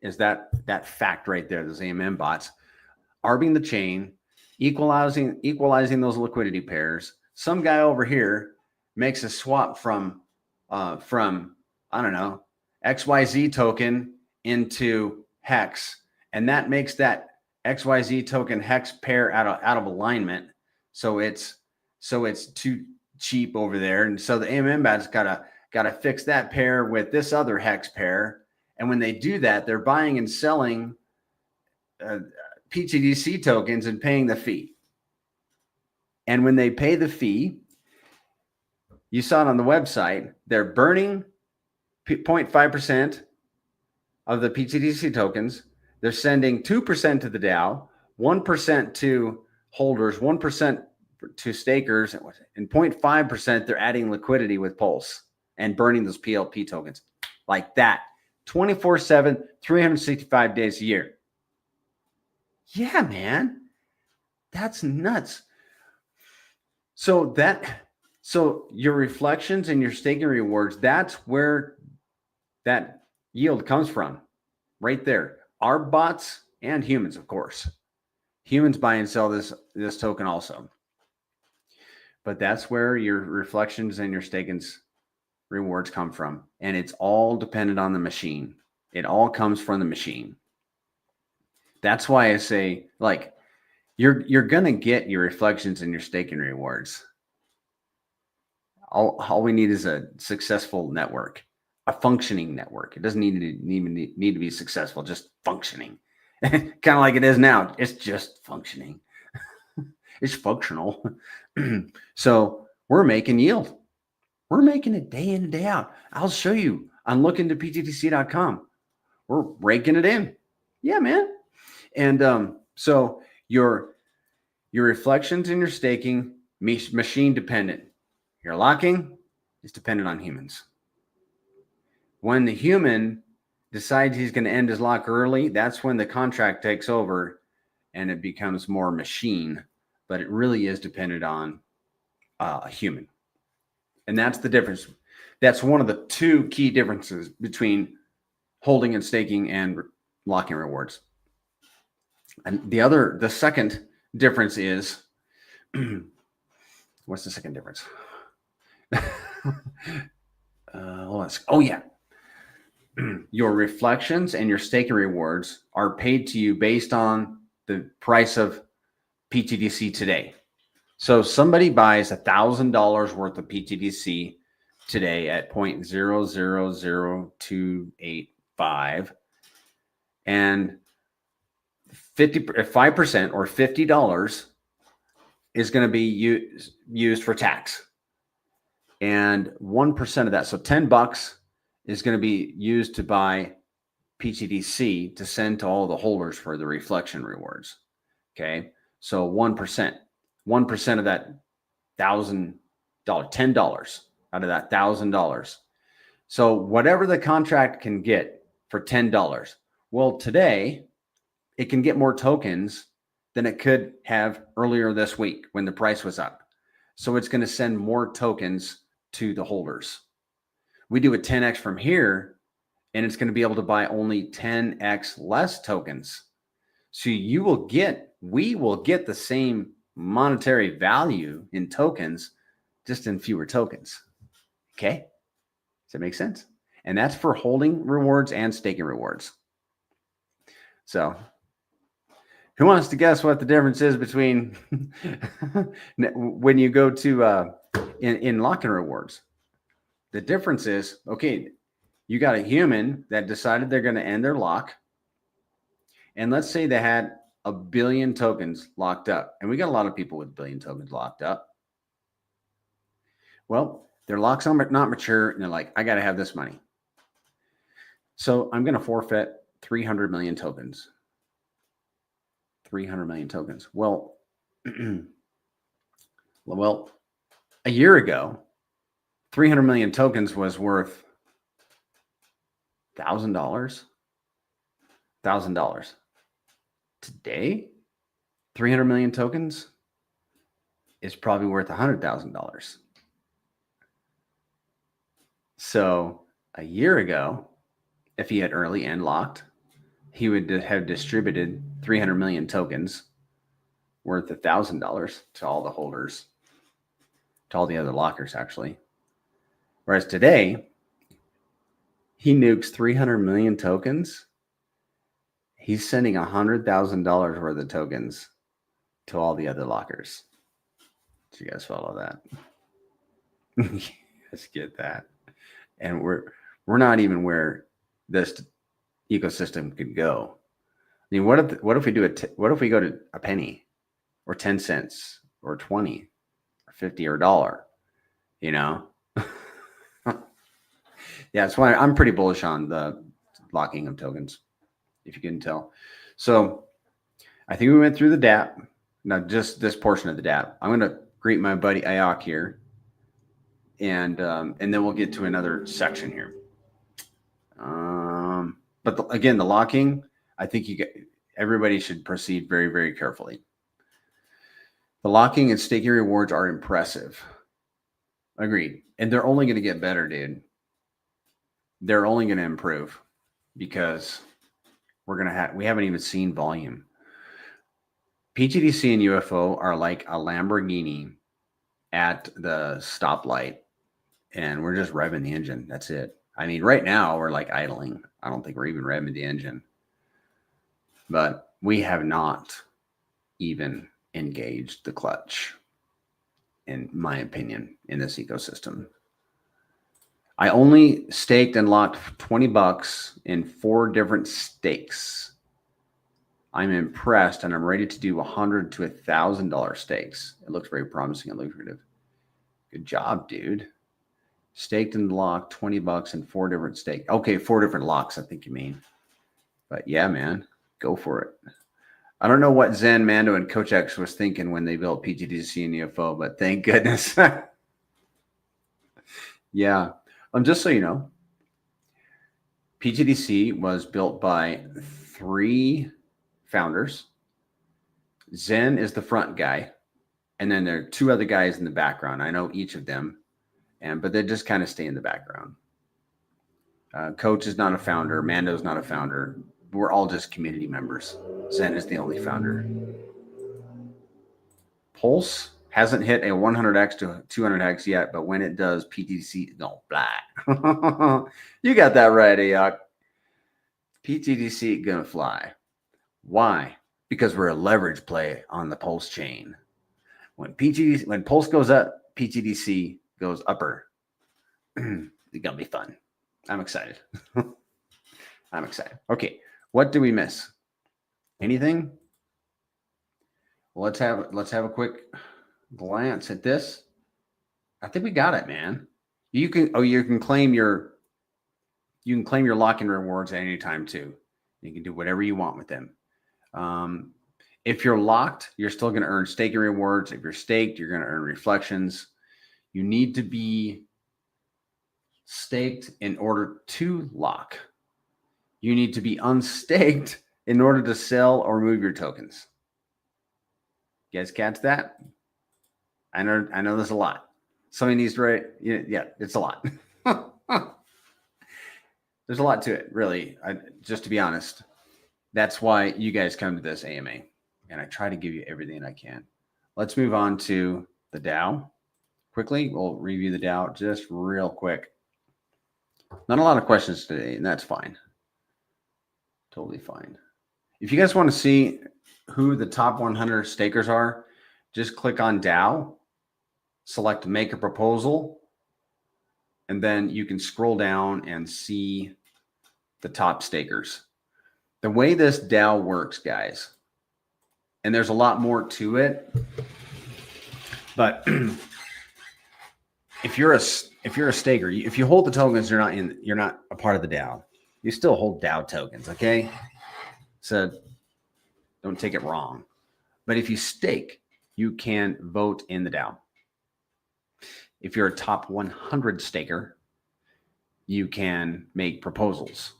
is that fact right there. Those AMM bots arbing the chain, equalizing those liquidity pairs. Some guy over here makes a swap from I don't know, XYZ token into Hex, and that makes that XYZ token Hex pair out of alignment. So it's too cheap over there, and so the AMM bots gotta fix that pair with this other Hex pair. And when they do that, they're buying and selling pTGC tokens and paying the fee. And when they pay the fee, you saw it on the website, they're burning 0.5% of the pTGC tokens. They're sending 2% to the DAO, 1% to holders, 1% to stakers, and 0.5% they're adding liquidity with Pulse and burning those PLP tokens like that 24/7, 365 days a year. Yeah, man, that's nuts. So your reflections and your staking rewards, that's where that yield comes from, right there. Our bots and humans, of course. Humans buy and sell this token also. But that's where your reflections and your stakings rewards come from. And it's all dependent on the machine. It all comes from the machine. That's why I say, like, you're going to get your reflections and your staking rewards. All we need is a successful network, a functioning network. It doesn't need to be successful, just functioning. Kind of like it is now. It's just functioning. It's functional. So we're making yield. We're making it day in and day out. I'll show you. I'm looking to ptgc.com. We're raking it in. Yeah, man. And so your reflections and your staking, machine dependent. Your locking is dependent on humans. When the human decides he's going to end his lock early, that's when the contract takes over and it becomes more machine, but it really is dependent on a human. And that's the difference. That's one of the two key differences between holding and staking and locking rewards. And the second difference is, what's the second difference? Your reflections and your staking rewards are paid to you based on the price of pTGC today. So somebody buys $1,000 worth of pTGC today at 0.000285, and 5% or $50 is going to be used for tax. And 1% of that, so $10 is going to be used to buy pTGC to send to all the holders for the reflection rewards. Okay. So 1% of that $1,000, $10 out of that $1,000. So whatever the contract can get for $10. Well, today it can get more tokens than it could have earlier this week when the price was up. So it's going to send more tokens to the holders. We do a 10x from here, and it's going to be able to buy only 10x less tokens. So we will get the same monetary value in tokens, just in fewer tokens. Okay. Does that make sense? And that's for holding rewards and staking rewards. So who wants to guess what the difference is between when you go to in lock-in rewards? The difference is, okay, you got a human that decided they're going to end their lock. And let's say they had 1 billion tokens locked up. And we got a lot of people with 1 billion tokens locked up. Well, their locks are not mature, and they're like, I got to have this money. So I'm going to forfeit 300 million tokens. 300 million tokens. Well, a year ago, 300 million tokens was worth $1,000. $1,000. Today, 300 million tokens is probably worth $100,000. So a year ago, if he had early and locked, he would have distributed 300 million tokens worth $1,000 to all the holders, to all the other lockers, actually. Whereas today, he nukes 300 million tokens. He's sending $100,000 worth of tokens to all the other lockers. Do you guys follow that? Let's get that. And we're not even where this ecosystem could go. I mean, what if we go to a penny or 10 cents or 20 or 50 or $1, you know? Yeah, that's why I'm pretty bullish on the locking of tokens, if you can tell. So I think we went through the DApp. Now, just this portion of the DApp. I'm going to greet my buddy Ayok here, and then we'll get to another section here. But again, the locking, I think everybody should proceed very, very carefully. The locking and staking rewards are impressive. Agreed. And they're only going to get better, dude. They're only going to improve because we haven't even seen volume. pTGC and UFO are like a Lamborghini at the stoplight, and we're just revving the engine. That's it. I mean, right now we're like idling. I don't think we're even revving the engine, but we have not even engaged the clutch, in my opinion, in this ecosystem. I only staked and locked $20 in 4 different stakes. I'm impressed, and I'm ready to do $100 to $1,000 stakes. It looks very promising and lucrative. Good job, dude. Staked and locked $20 in 4 different stakes. Okay, 4 different locks, I think you mean. But yeah, man, go for it. I don't know what Zen, Mando, and Coach X was thinking when they built pTGC and UFO, but thank goodness. Yeah. Just so you know, pTGC was built by 3 founders. Zen is the front guy, and then there are 2 other guys in the background. I know each of them, but they just kind of stay in the background. Coach is not a founder. Mando is not a founder. We're all just community members. Zen is the only founder. Pulse hasn't hit a 100x to 200x yet, but when it does, pTGC, no, blah. You got that right, Ayok. pTGC gonna fly. Why? Because we're a leverage play on the Pulse chain. When Pulse goes up, pTGC goes upper. It's gonna be fun. I'm excited. I'm excited. Okay, what do we miss? Anything? let's have a quick glance at this. I think we got it, man. You can claim your lock-in rewards at any time too. You can do whatever you want with them. If you're locked, you're still going to earn staking rewards. If you're staked, you're going to earn reflections. You need to be staked in order to lock. You need to be unstaked in order to sell or move your tokens. You guys catch that? I know there's a lot. Somebody needs to write. Yeah, it's a lot. There's a lot to it, really. Just to be honest, that's why you guys come to this AMA, and I try to give you everything I can. Let's move on to the DAO quickly. We'll review the DAO just real quick. Not a lot of questions today, and that's fine. Totally fine. If you guys want to see who the top 100 stakers are, just click on DAO, select make a proposal, and then you can scroll down and see the top stakers. The way this DAO works, guys, and there's a lot more to it, but if you're a staker, if you hold the tokens, you're not a part of the DAO. You still hold DAO tokens, okay? So don't take it wrong. But if you stake, you can vote in the DAO. If you're a top 100 staker, you can make proposals.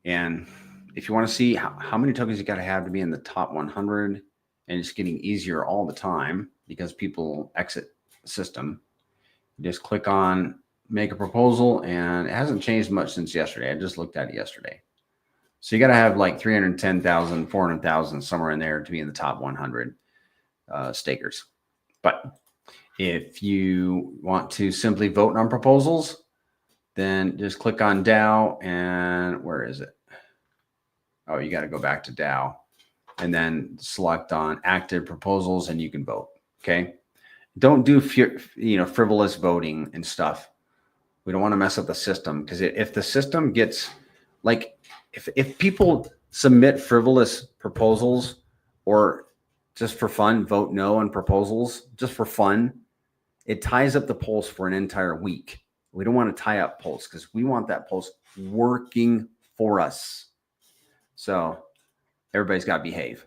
And if you want to see how many tokens you got to have to be in the top 100, and it's getting easier all the time because people exit the system, just click on make a proposal, and it hasn't changed much since yesterday. I just looked at it yesterday. So you got to have like 310,000, 400,000 somewhere in there to be in the top 100 stakers. But if you want to simply vote on proposals, then just click on DAO, and where is it? Oh, you got to go back to DAO and then select on active proposals, and you can vote. Okay. Don't do frivolous voting and stuff. We don't want to mess up the system, because if the system gets like, if people submit frivolous proposals or just for fun vote no on proposals just for fun, it ties up the pulse for an entire week. We don't want to tie up pulse, because we want that pulse working for us. So everybody's got to behave.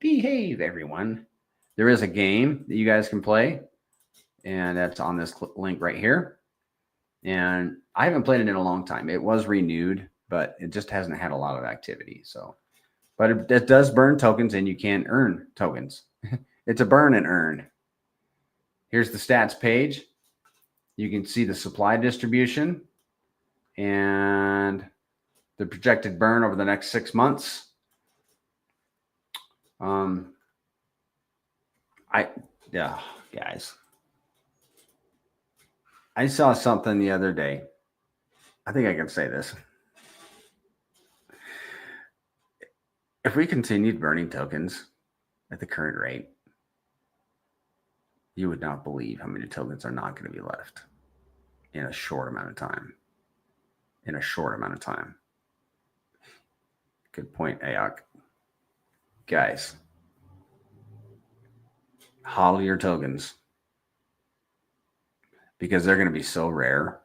Behave, everyone. There is a game that you guys can play, and that's on this link right here. And I haven't played it in a long time. It was renewed, but it just hasn't had a lot of activity. So, but it does burn tokens, and you can earn tokens. It's a burn and earn. Here's the stats page. You can see the supply distribution and the projected burn over the next 6 months. Guys, I saw something the other day. I think I can say this. If we continued burning tokens at the current rate, you would not believe how many tokens are not going to be left in a short amount of time. In a short amount of time. Good point, Ayok. Guys, hodl your tokens, because they're going to be so rare.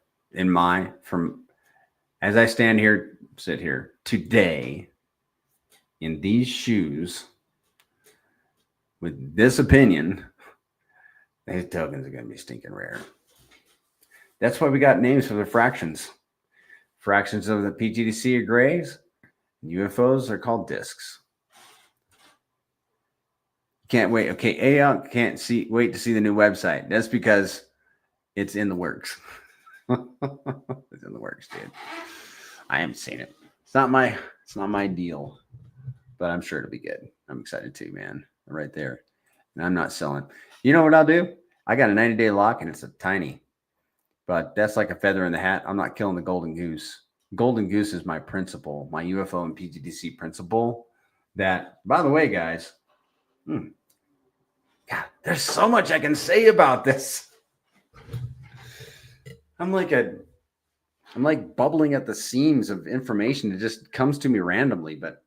As I sit here today in these shoes with this opinion, these tokens are going to be stinking rare. That's why we got names for the fractions. Fractions of the pTGC are grays. UFOs are called discs. Can't wait. Okay, Ayok can't wait to see the new website. That's because it's in the works. It's in the works, dude. I haven't seen it. It's not my deal, but I'm sure it'll be good. I'm excited too, man. Right there. And I'm not selling. You know what I'll do? I got a 90-day lock, and it's a tiny, but that's like a feather in the hat. I'm not killing the golden goose. Golden goose is my principle, my UFO and pTGC principle. That, by the way, guys, God, there's so much I can say about this. I'm like bubbling at the seams of information. It just comes to me randomly, but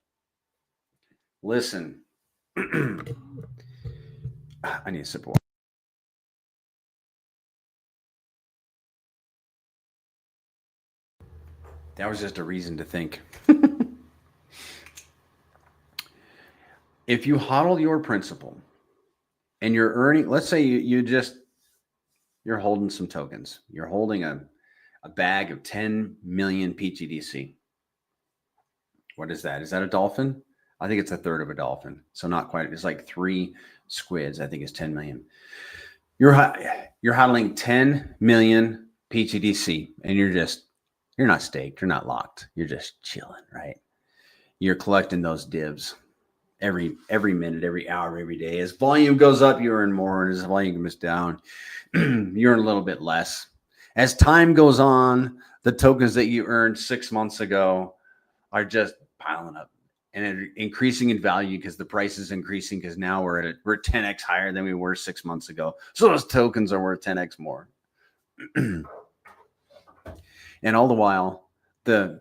Listen, I need a sip of water. That was just a reason to think. If you hodl your principal and you're earning, let's say you're holding some tokens. You're holding a bag of 10 million pTGC. What is that? Is that a dolphin? I think it's a third of a dolphin. So not quite. It's like 3 squids. I think it's 10 million. You're hodling 10 million pTGC and you're not staked. You're not locked. You're just chilling, right? You're collecting those divs every minute, every hour, every day. As volume goes up, you earn more. And as volume goes down, you earn a little bit less. As time goes on, the tokens that you earned 6 months ago are just piling up and increasing in value because the price is increasing because now we're 10x higher than we were 6 months ago. So those tokens are worth 10x more. And all the while, the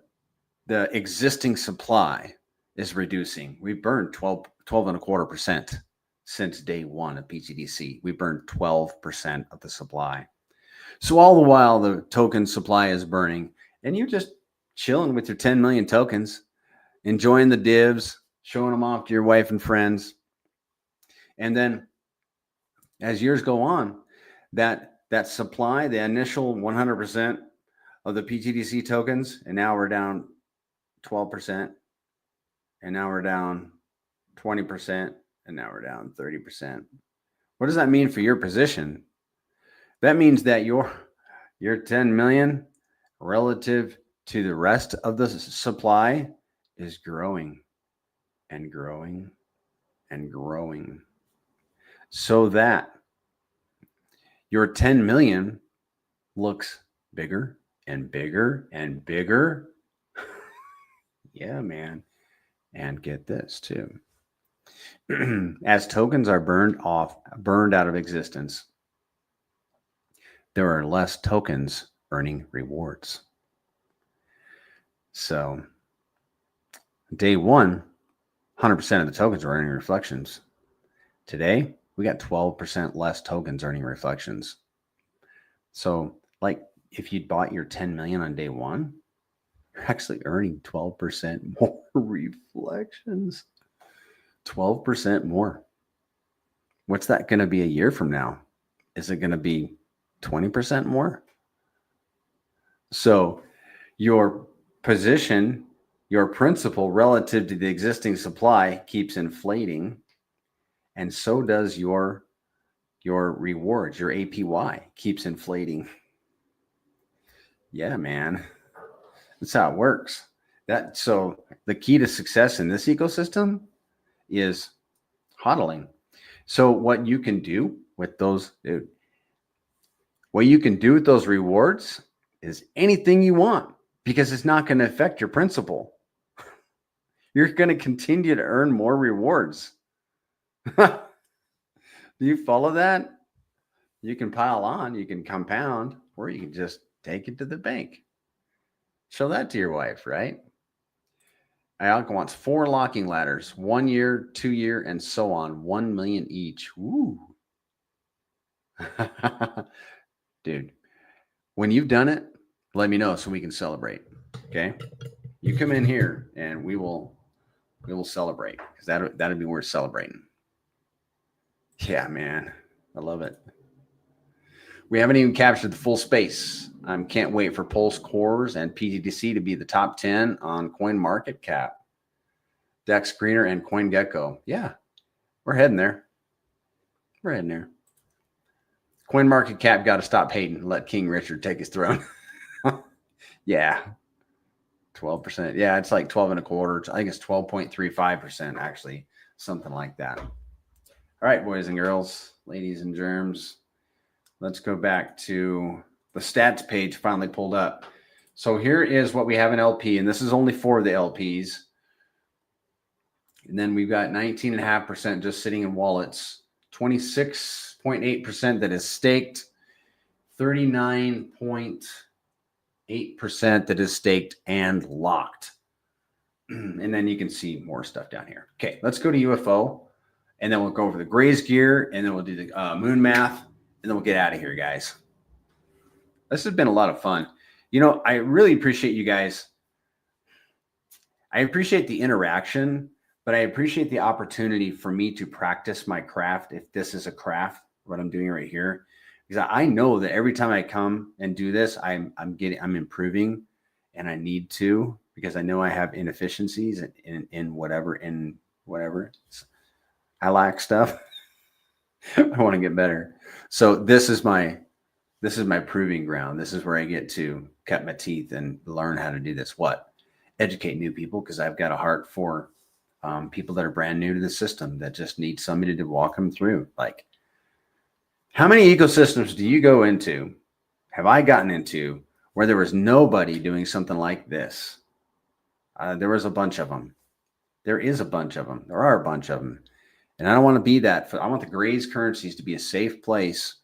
existing supply is reducing. We burned 12.25% since day one of pTGC. We burned 12% of the supply. So all the while the token supply is burning and you're just chilling with your 10 million tokens, enjoying the divs, showing them off to your wife and friends. And then as years go on, that supply, the initial 100% of the pTGC tokens, and now we're down 12%, and now we're down 20%, and now we're down 30%. What does that mean for your position? That means that your 10 million relative to the rest of the supply is growing and growing and growing, so that your 10 million looks bigger and bigger and bigger. Yeah, man. And get this too. As tokens are burned out of existence, there are less tokens earning rewards. So day one, 100% of the tokens are earning reflections. Today, we got 12% less tokens earning reflections. So like if you'd bought your 10 million on day one, you're actually earning 12% more reflections. 12% more. What's that going to be a year from now? Is it going to be 20% more? So your position, your principal relative to the existing supply keeps inflating, and so does your rewards. Your APY keeps inflating. Yeah, man. That's how it works. So the key to success in this ecosystem is hodling. So what you can do with those rewards is anything you want, because it's not going to affect your principal. You're going to continue to earn more rewards. Do you follow that? You can pile on, you can compound, or you can just take it to the bank. Show that to your wife, right? Ialka wants 4 locking ladders, 1 year, 2 year, and so on, 1 million each. Ooh. Dude, when you've done it, let me know so we can celebrate. Okay, you come in here and we will celebrate, because that'd be worth celebrating. Yeah, man, I love it. We haven't even captured the full space. I can't wait for Pulse Cores and pTGC to be the top 10 on CoinMarketCap, Dex Screener, and CoinGecko. Yeah, we're heading there. We're heading there. CoinMarketCap got to stop hating and let King Richard take his throne. Yeah, 12%. Yeah, it's like 12.25. I think it's 12.35% actually, something like that. All right, boys and girls, ladies and germs, let's go back to the stats page. Finally pulled up. So here is what we have in LP, and this is only for the LPs. And then we've got 19.5% just sitting in wallets, 26.8% that is staked, 39.8% that is staked and locked. And then you can see more stuff down here. Okay, let's go to UFO, and then we'll go over the grays gear, and then we'll do the moon math, and then we'll get out of here, guys. This has been a lot of fun. I really appreciate you guys. I appreciate the interaction, but I appreciate the opportunity for me to practice my craft, if this is a craft, what I'm doing right here. Because I know that every time I come and do this, I'm improving, and I need to, because I know I have inefficiencies in whatever. I lack stuff. I want to get better. So this is my proving ground. This is where I get to cut my teeth and learn how to do this. Educate new people, because I've got a heart for people that are brand new to the system that just need somebody to walk them through. Like, how many ecosystems do you go into, have I gotten into, where there was nobody doing something like this? There was a bunch of them. There is a bunch of them. There are a bunch of them. And I don't want to be that. I want the Grays currencies to be a safe place.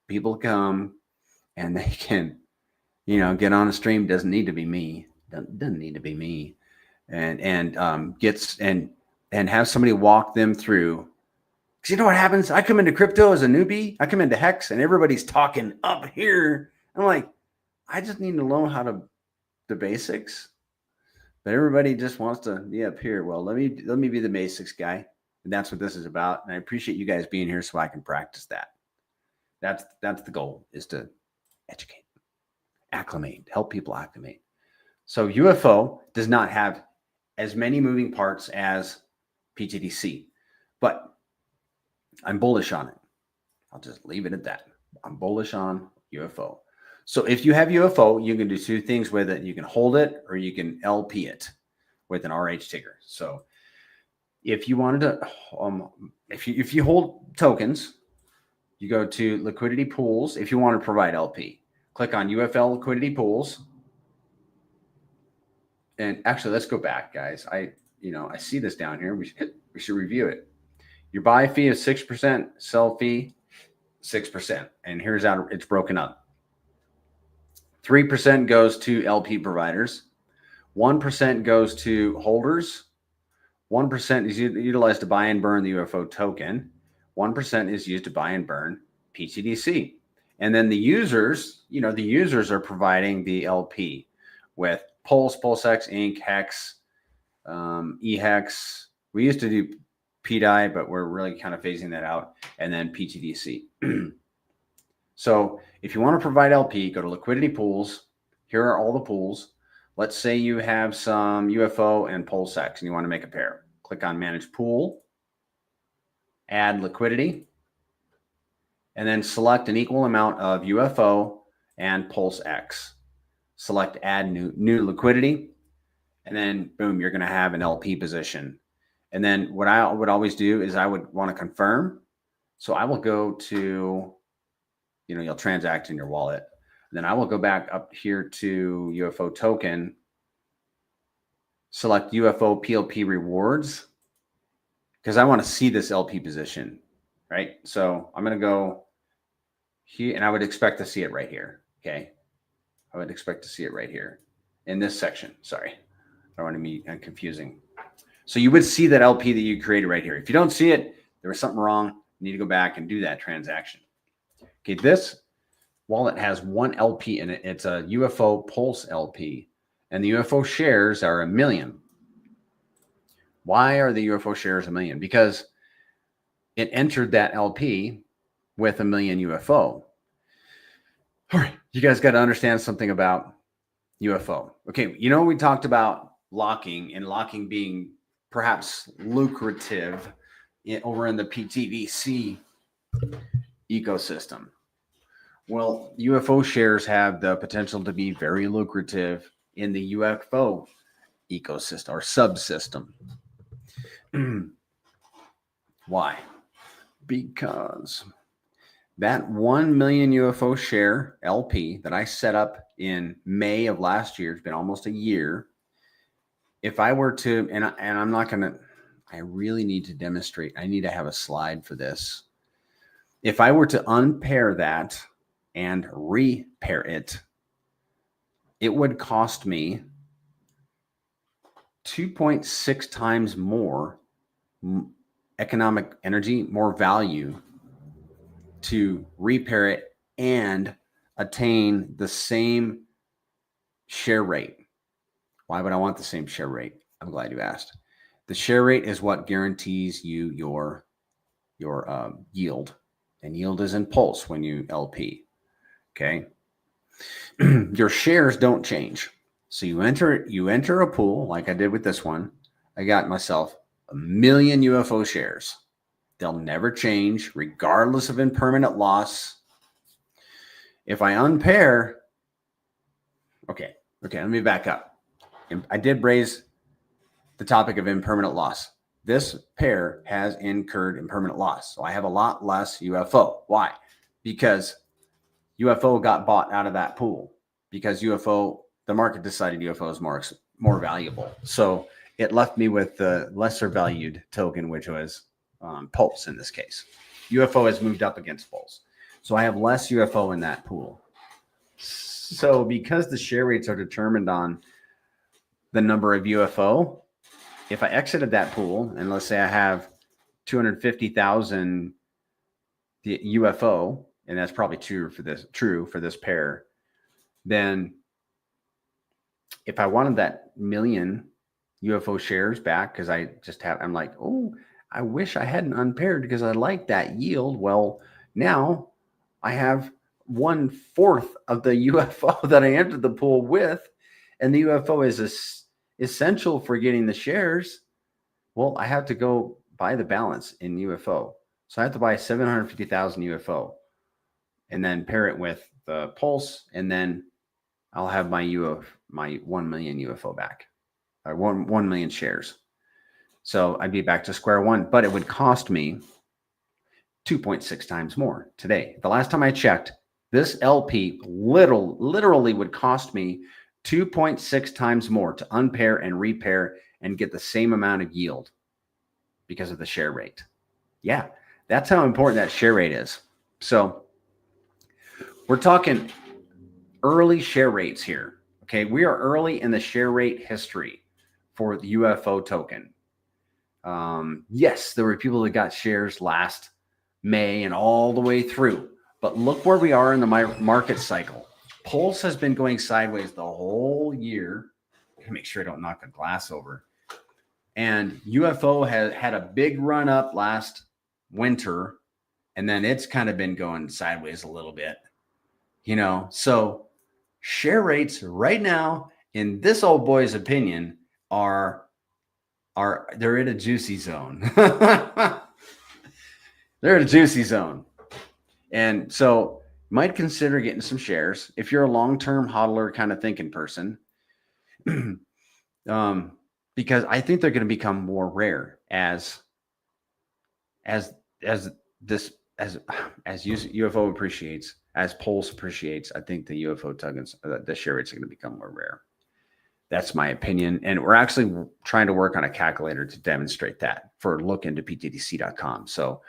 People come and they can, get on a stream. Doesn't need to be me. Doesn't need to be me. And have somebody walk them through. Because you know what happens? I come into crypto as a newbie. I come into Hex and everybody's talking up here. I'm like, I just need to learn how to the basics. But everybody just wants to be up here. Well, let me be the basics guy. And that's what this is about. And I appreciate you guys being here so I can practice that. That's the goal, is to educate, acclimate, help people acclimate. So UFO does not have as many moving parts as pTGC, but I'm bullish on it. I'll just leave it at that. I'm bullish on UFO. So if you have UFO, you can do two things with it. You can hold it, or you can LP it with an RH ticker. So if you wanted to, if you hold tokens, you go to liquidity pools. If you want to provide LP, click on UFL liquidity pools. And actually, let's go back, guys. I see this down here. We should review it. Your buy fee is 6%, sell fee 6%. And here's how it's broken up. 3% goes to LP providers. 1% goes to holders. 1% is utilized to buy and burn the UFO token. 1% is used to buy and burn pTGC. And then the users, are providing the LP with Pulse, PulseX, Inc., Hex, eHex. We used to do PDI, but we're really kind of phasing that out. And then pTGC. So if you want to provide LP, go to liquidity pools. Here are all the pools. Let's say you have some UFO and PulseX and you want to make a pair. Click on manage pool, add liquidity, and then select an equal amount of UFO and PulseX. Select add new liquidity, and then boom, you're going to have an LP position. And then what I would always do is I would want to confirm. So I will go to, you'll transact in your wallet. And then I will go back up here to UFO token, select UFO PLP rewards, because I want to see this LP position, right? So I'm going to go here, and I would expect to see it right here, okay? I would expect to see it right here in this section. Sorry, I don't want to be confusing. So you would see that LP that you created right here. If you don't see it, there was something wrong. You need to go back and do that transaction. Okay, this wallet has one LP in it. It's a UFO Pulse LP, and the UFO shares are 1 million. Why are the UFO shares 1 million? Because it entered that LP with 1 million UFO. All right, you guys got to understand something about UFO. Okay, we talked about locking, and locking being perhaps lucrative over in the pTGC ecosystem. Well, UFO shares have the potential to be very lucrative in the UFO ecosystem or subsystem. Why? Because that 1 million UFO share LP that I set up in May of last year, it's been almost a year. If I were to, and I'm not going to, I really need to demonstrate. I need to have a slide for this. If I were to unpair that and repair it, it would cost me 2.6 times more economic energy, more value to repair it and attain the same share rate. Why would I want the same share rate? I'm glad you asked. The share rate is what guarantees you your yield, and yield is in pulse when you LP. Okay, your shares don't change. So you enter a pool like I did with this one. I got myself 1 million UFO shares. They'll never change, regardless of impermanent loss. If I unpair, okay, let me back up. I did raise the topic of impermanent loss. This pair has incurred impermanent loss. So I have a lot less UFO. Why? Because UFO got bought out of that pool. Because UFO, the market decided UFO is more valuable. So it left me with the lesser valued token, which was Pulse in this case. UFO has moved up against Pulse. So I have less UFO in that pool. So because the share rates are determined on the number of UFO, if I exited that pool, and let's say I have 250,000 UFO, and that's probably true for this pair, then if I wanted that 1 million UFO shares back, because I'm like, oh, I wish I hadn't unpaired because I like that yield. Well, now I have 1/4 of the UFO that I entered the pool with, and the UFO is essential for getting the shares. Well, I have to go buy the balance in UFO. So I have to buy 750,000 UFO and then pair it with the Pulse, and then I'll have my 1 million UFO back, or 1 million shares. So I'd be back to square one, but it would cost me 2.6 times more today. The last time I checked, this LP literally would cost me 2.6 times more to unpair and repair and get the same amount of yield because of the share rate. Yeah, that's how important that share rate is. So we're talking early share rates here. Okay, we are early in the share rate history for the UFO token. Yes, there were people that got shares last May and all the way through, but look where we are in the market cycle. Pulse has been going sideways the whole year. Make sure I don't knock a glass over. And UFO has had a big run up last winter, and then it's kind of been going sideways a little bit, so share rates right now, in this old boy's opinion, they're in a juicy zone. They're in a juicy zone. And so might consider getting some shares if you're a long-term hodler kind of thinking person. Because I think they're going to become more rare as UFO appreciates, as Pulse appreciates. I think the UFO tokens, the share rates are going to become more rare. That's my opinion. And we're actually trying to work on a calculator to demonstrate that for look into pTGC.com. So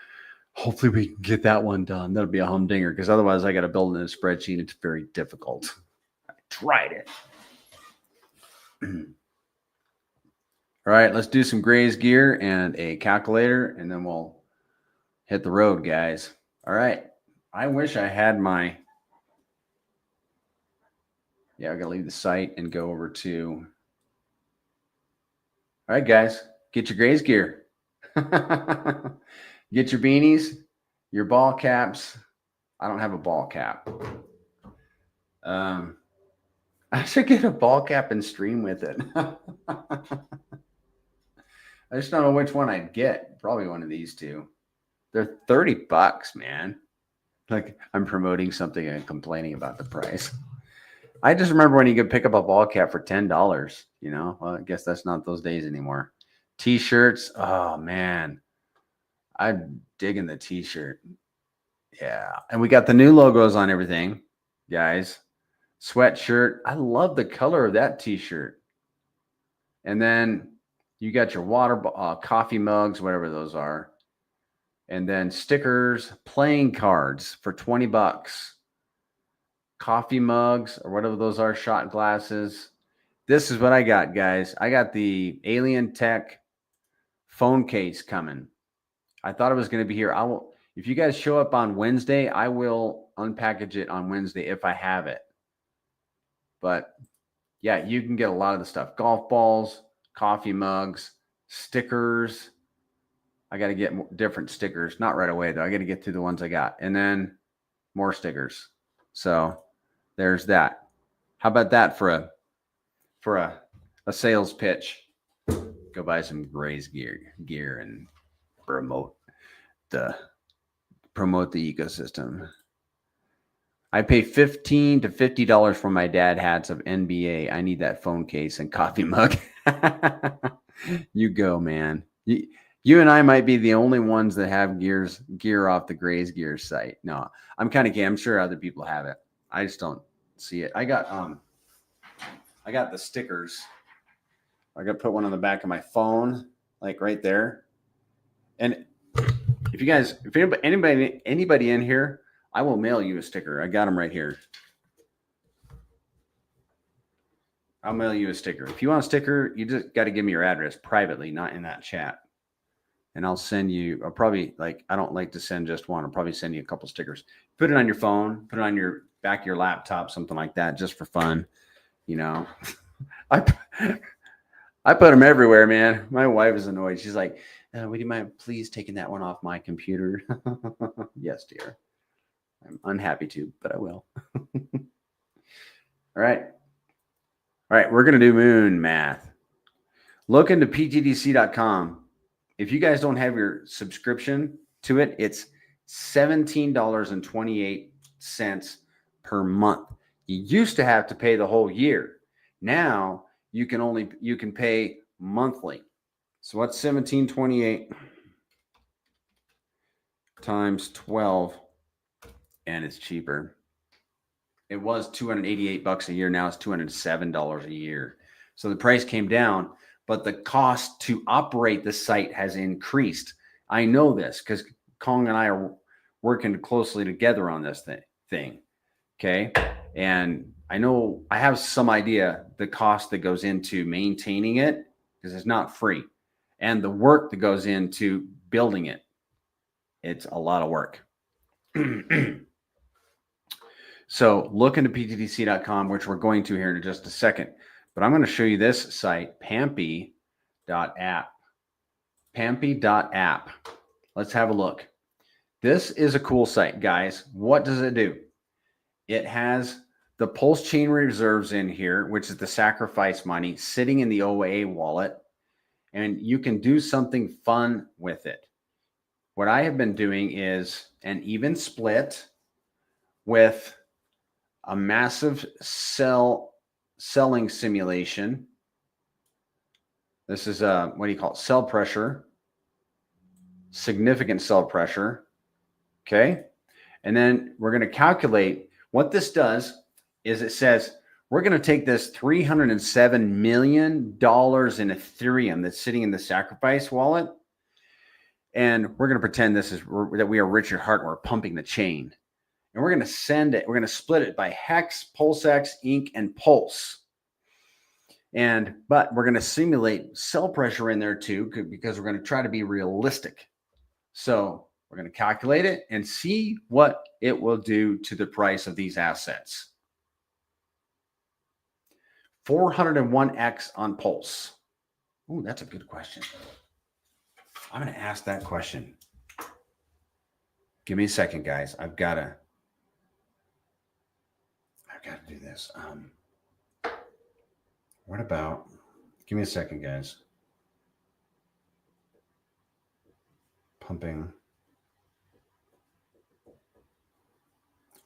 hopefully we can get that one done. That'll be a humdinger, because otherwise I got to build in a spreadsheet. It's very difficult. I tried it. All right, let's do some Gray's gear and a calculator, and then we'll hit the road, guys. All right. I wish I had my... Yeah, I got to leave the site and go over to... All right, guys, get your Gray's gear. Get your beanies, your ball caps. I don't have a ball cap. I should get a ball cap and stream with it. I just don't know which one I'd get. Probably one of these two. They're $30, man. Like I'm promoting something and complaining about the price. I just remember when you could pick up a ball cap for $10, Well, I guess that's not those days anymore. T-shirts. Oh, man. I'm digging the T-shirt. Yeah. And we got the new logos on everything, guys. Sweatshirt. I love the color of that T-shirt. And then you got your water, coffee mugs, whatever those are. And then stickers, playing cards for $20. Coffee mugs or whatever those are, shot glasses. This is what I got, guys. I got the Alien Tech phone case coming. I thought it was going to be here. I will, if you guys show up on Wednesday, I will unpackage it on Wednesday if I have it. But yeah, you can get a lot of the stuff. Golf balls, coffee mugs, stickers. I got to get different stickers. Not right away, though. I got to get through the ones I got. And then more stickers. So there's that. How about that for a sales pitch? Go buy some Gray's gear and promote the ecosystem. I pay $15 to $50 for my dad hats of NBA. I need that phone case and coffee mug. You go, man. You and I might be the only ones that have gear off the Gray's Gear site. No, I'm kind of gay. I'm sure other people have it. I just don't see it. I got the stickers. I got to put one on the back of my phone, like right there. And if anybody in here, I will mail you a sticker. I got them right here. I'll mail you a sticker. If you want a sticker, you just got to give me your address privately, not in that chat. And I'll send you, I don't like to send just one. I'll probably send you a couple stickers. Put it on your phone, put it on your back of your laptop, something like that, just for fun. You know, I put them everywhere, man. My wife is annoyed. She's like, would you mind please taking that one off my computer? Yes, dear. I'm unhappy to, but I will. All right. We're going to do moon math. Look into ptgc.com. If you guys don't have your subscription to it, it's $17.28 per month. You used to have to pay the whole year. Now you can pay monthly. So what's 1728 times 12? And it's cheaper. It was $288 a year. Now it's $207 a year. So the price came down, but the cost to operate the site has increased. I know this because Kong and I are working closely together on this thing. Okay. And I know I have some idea the cost that goes into maintaining it, because it's not free, and the work that goes into building it. It's a lot of work. So look into ptgc.com, which we're going to here in just a second. But I'm going to show you this site, Pampy.app. Pampy.app. Let's have a look. This is a cool site, guys. What does it do? It has the Pulse Chain Reserves in here, which is the sacrifice money sitting in the OA wallet. And you can do something fun with it. What I have been doing is an even split with a massive selling simulation. This is what do you call it? Sell pressure, significant sell pressure. Okay. And then we're going to calculate what this does is it says, we're going to take this $307 million in Ethereum that's sitting in the sacrifice wallet. And we're going to pretend that we are Richard Hart and we're pumping the chain. And we're going to send it. We're going to split it by Hex, PulseX, Inc., and Pulse. But we're going to simulate sell pressure in there too, because we're going to try to be realistic. So we're going to calculate it and see what it will do to the price of these assets. 401x on Pulse. Oh, that's a good question. I'm going to ask that question. Give me a second, guys. I've got to do this. What about, give me a second, guys. Pumping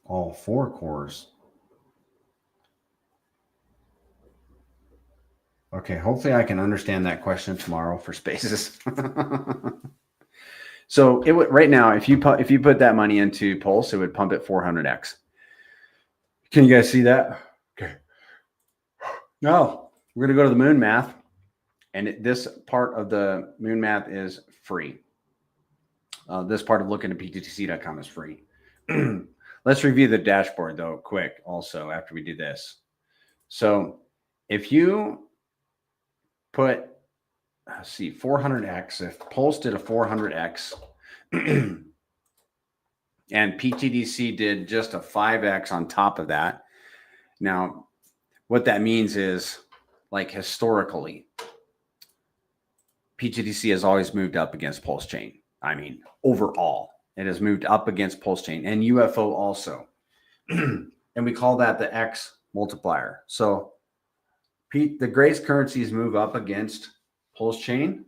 all 4 cores. Okay, hopefully I can understand that question tomorrow for spaces. So it would right now, if you put that money into Pulse, it would pump at 400x. Can you guys see that? Okay. Now we're going to go to the moon math, and this part of the moon math is free. This part of looking at ptgc.com is free. Let's review the dashboard though, quick. Also, after we do this, so if you put, let's see, 400x, if Pulse did a 400x and pTGC did just a 5x on top of that. Now, what that means is, like, historically, pTGC has always moved up against Pulse Chain. I mean, overall, it has moved up against Pulse Chain and UFO also. And we call that the X multiplier. So the Grace currencies move up against Pulse Chain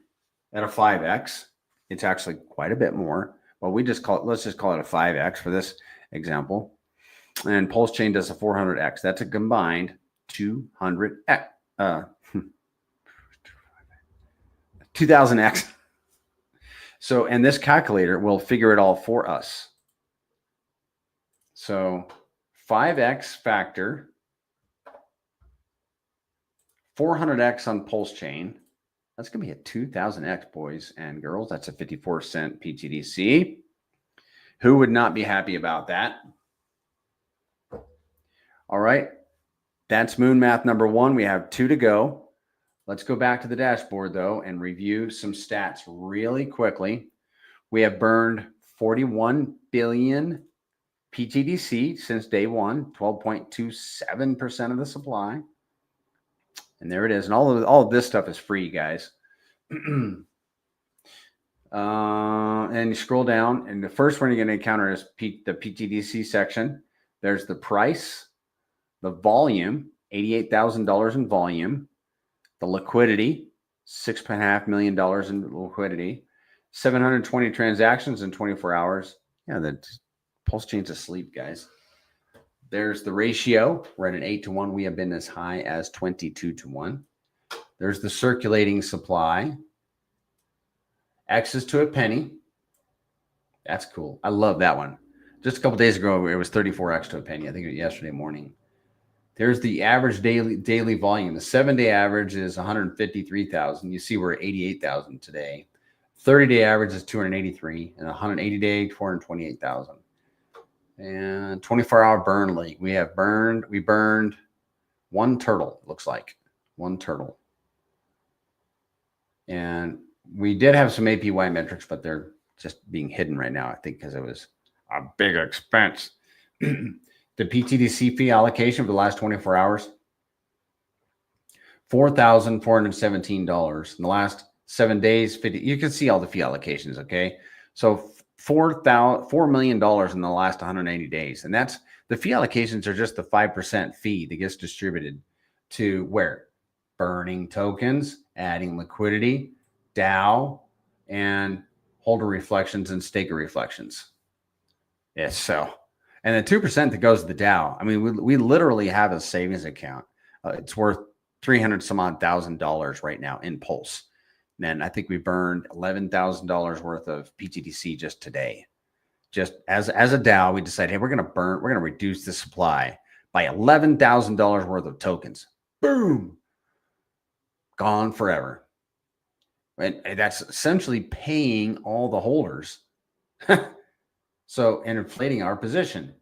at a 5x. It's actually quite a bit more, but let's just call it a 5x for this example. And Pulse Chain does a 400x. That's a combined 200x. 2000x. So, and this calculator will figure it all for us. So 5x factor, 400x on Pulse Chain. That's going to be a 2000x, boys and girls. That's a 54-cent pTGC. Who would not be happy about that? All right. That's moon math number 1. We have 2 to go. Let's go back to the dashboard, though, and review some stats really quickly. We have burned 41 billion pTGC since day 1, 12.27% of the supply. And there it is. And all of this stuff is free, guys. And you scroll down, and the first one you're going to encounter is the pTGC section. There's the price, the volume, $88,000 in volume, the liquidity, $6.5 million in liquidity, 720 transactions in 24 hours. Yeah, the Pulse Chain's asleep, guys. There's the ratio. We're at an 8-to-1. We have been as high as 22-to-1. There's the circulating supply. X's to a penny. That's cool. I love that one. Just a couple days ago, it was 34x to a penny. I think it was yesterday morning. There's the average daily volume. The 7-day average is 153,000. You see we're at 88,000 today. 30-day average is 283, and 180-day 428,000. And 24-hour burn leak. We burned one turtle. Looks like one turtle. And we did have some APY metrics, but they're just being hidden right now, I think, because it was a big expense. The pTGC fee allocation for the last 24 hours, $4,417. In the last 7 days, 50. You can see all the fee allocations, okay? So $4 million in the last 180 days. And that's the fee allocations are just the 5% fee that gets distributed to where? Burning tokens, adding liquidity, DAO, and holder reflections and staker reflections. Yes, so. And the 2% that goes to the DAO, I mean, we literally have a savings account. It's worth $300 some odd thousand right now in Pulse. And I think we burned $11,000 worth of pTGC just today. Just as a DAO, we decided, hey, we're going to reduce the supply by $11,000 worth of tokens. Boom. Gone forever. And that's essentially paying all the holders. So, and inflating our position.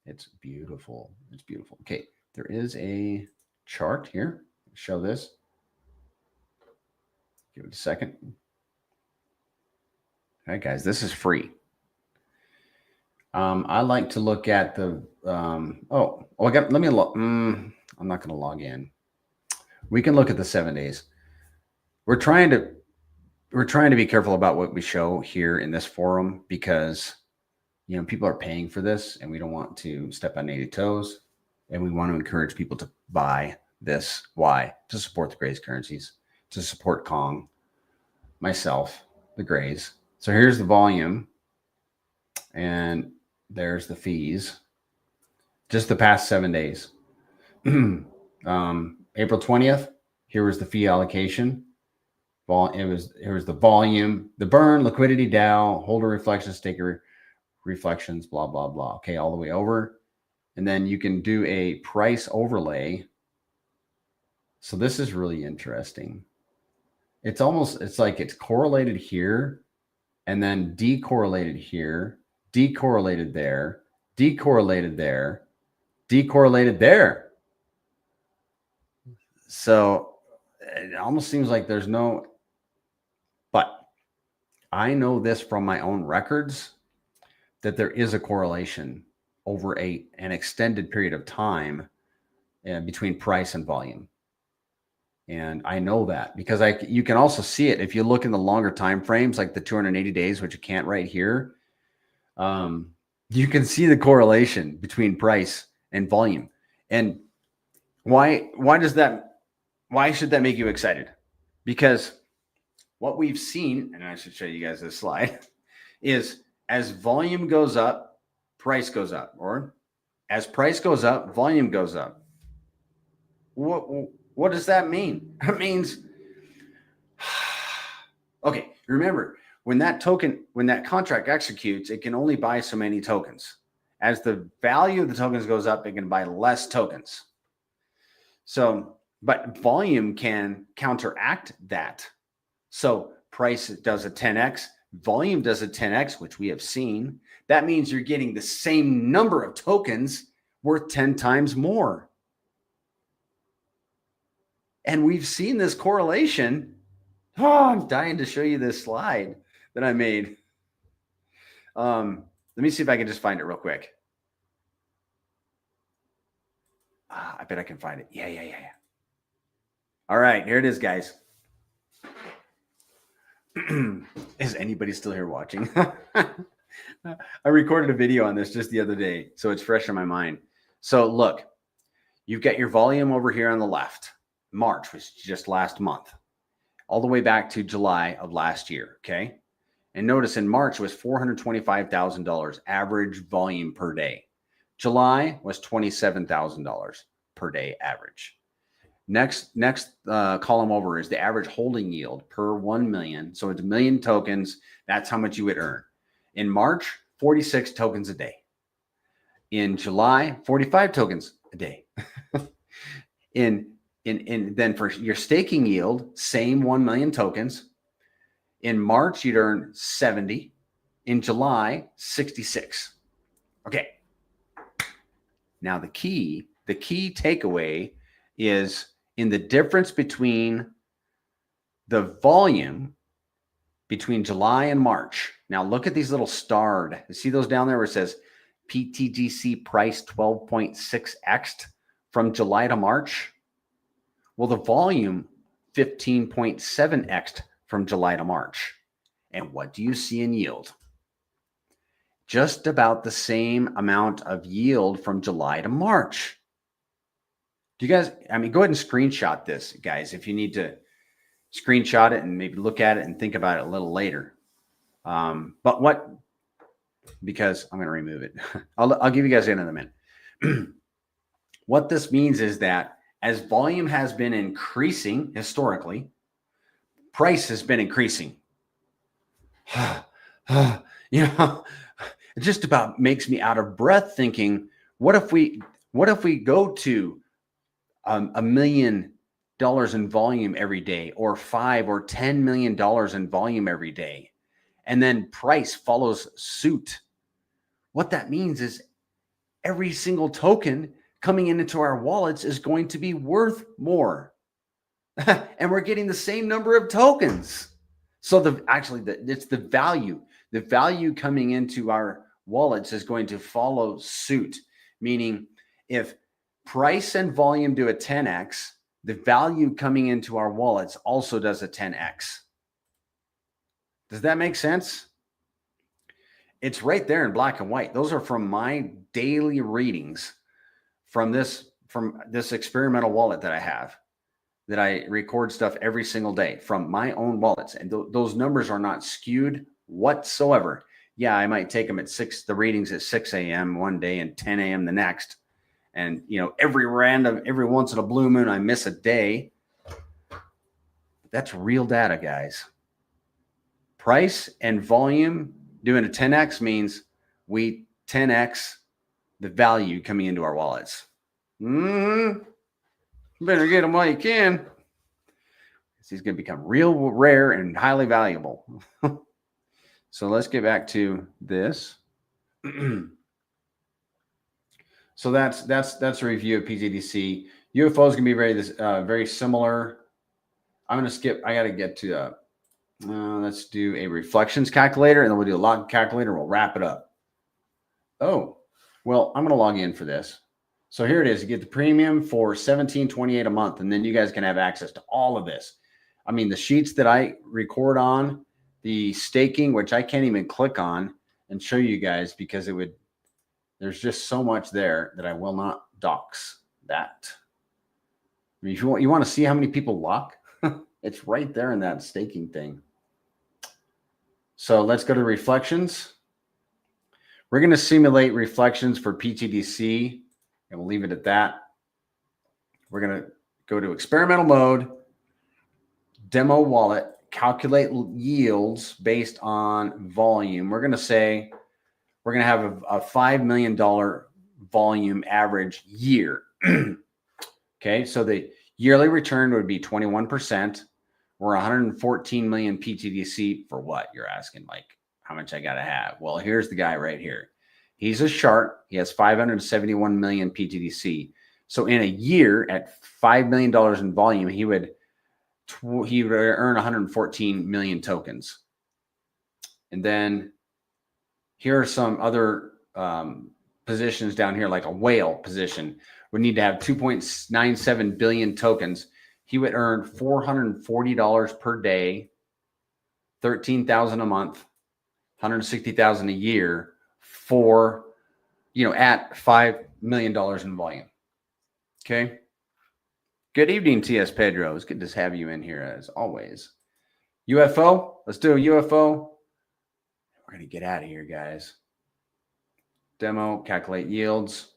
It's beautiful. It's beautiful. Okay, there is a chart here. Show this. Give it a second. All right, guys, this is free. I like to look at the. I'm not going to log in. We can look at the 7 days. We're trying to be careful about what we show here in this forum because, you know, people are paying for this and we don't want to step on native toes, and we want to encourage people to buy this. Why? To support the Grays currencies, to support Kong, myself, the Grays. So here's the volume and there's the fees. Just the past 7 days. April 20th, here was the fee allocation. Here was the volume, the burn, liquidity, DAO, holder reflections, staker reflections, blah, blah, blah. Okay, all the way over. And then you can do a price overlay. So this is really interesting. It's like it's correlated here and then decorrelated here, decorrelated there, decorrelated there, decorrelated there. So it almost seems like there's no, but I know this from my own records that there is a correlation over an extended period of time between price and volume. And I know that because you can also see it if you look in the longer time frames, like the 280 days, which you can't right here. You can see the correlation between price and volume. And why should that make you excited? Because what we've seen, and I should show you guys this slide, is as volume goes up, price goes up, or as price goes up, volume goes up. What does that mean? That means, okay, remember, when that contract executes, it can only buy so many tokens. As the value of the tokens goes up, it can buy less tokens. So, but volume can counteract that. So price does a 10x, volume does a 10x, which we have seen. That means you're getting the same number of tokens worth 10 times more. And we've seen this correlation. Oh, I'm dying to show you this slide that I made. Let me see if I can just find it real quick. I bet I can find it. Yeah. All right, here it is, guys. Is anybody still here watching? I recorded a video on this just the other day, so it's fresh in my mind. So look, you've got your volume over here on the left. March was just last month, all the way back to July of last year, okay? And notice in March it was $425,000 average volume per day. July was $27,000 per day average. Next column over is the average holding yield per 1 million. So it's a million tokens. That's how much you would earn. In March, 46 tokens a day. In July, 45 tokens a day. Then for your staking yield, same 1 million tokens. In March, you'd earn 70. In July, 66. Okay. Now the key takeaway is in the difference between the volume between July and March. Now look at these little starred. You see those down there where it says pTGC price 12.6x from July to March? Well, the volume 15.7x from July to March. And what do you see in yield? Just about the same amount of yield from July to March. Do you guys, go ahead and screenshot this, guys, if you need to screenshot it and maybe look at it and think about it a little later. Because I'm going to remove it. I'll give you guys another minute. What this means is that as volume has been increasing historically, price has been increasing. It just about makes me out of breath thinking, what if we go to $1 million in volume every day, or $5 or $10 million in volume every day, and then price follows suit? What that means is every single token coming into our wallets is going to be worth more. And we're getting the same number of tokens. So it's the value. The value coming into our wallets is going to follow suit, meaning if price and volume do a 10x, the value coming into our wallets also does a 10x. Does that make sense? It's right there in black and white. Those are from my daily readings from this experimental wallet that I have, that I record stuff every single day from my own wallets. And those numbers are not skewed whatsoever. Yeah, I might take them at the readings at 6 a.m. one day and 10 a.m. the next. And, every once in a blue moon, I miss a day. That's real data, guys. Price and volume doing a 10x means we 10x the value coming into our wallets. Better get them while you can. He's going to become real rare and highly valuable. So let's get back to this. So that's a review of pTGC. UFO is going to be very similar. I'm going to skip. I got to get to let's do a reflections calculator, and then we'll do a log calculator. We'll wrap it up. Oh, well, I'm going to log in for this. So here it is. You get the premium for $17.28 a month, and then you guys can have access to all of this. I mean, the sheets that I record on, the staking, which I can't even click on and show you guys because there's just so much there that I will not dox that. I mean, if you want to see how many people lock, it's right there in that staking thing. So let's go to reflections. We're going to simulate reflections for pTGC, and we'll leave it at that. We're going to go to experimental mode, demo wallet, calculate yields based on volume. We're going to say we're going to have a $5 million volume average year. Okay, so the yearly return would be 21%. We're 114 million pTGC for what? You're asking, like, how much I got to have? Well, here's the guy right here. He's a shark. He has 571 million pTGC. So in a year at $5 million in volume, he would earn 114 million tokens. And then here are some other positions down here, like a whale position. We need to have 2.97 billion tokens. He would earn $440 per day, 13,000 a month, 160,000 a year for, at $5 million in volume. Okay. Good evening, TS Pedro. It's good to have you in here as always. UFO. Let's do a UFO. We're going to get out of here, guys. Demo, calculate yields.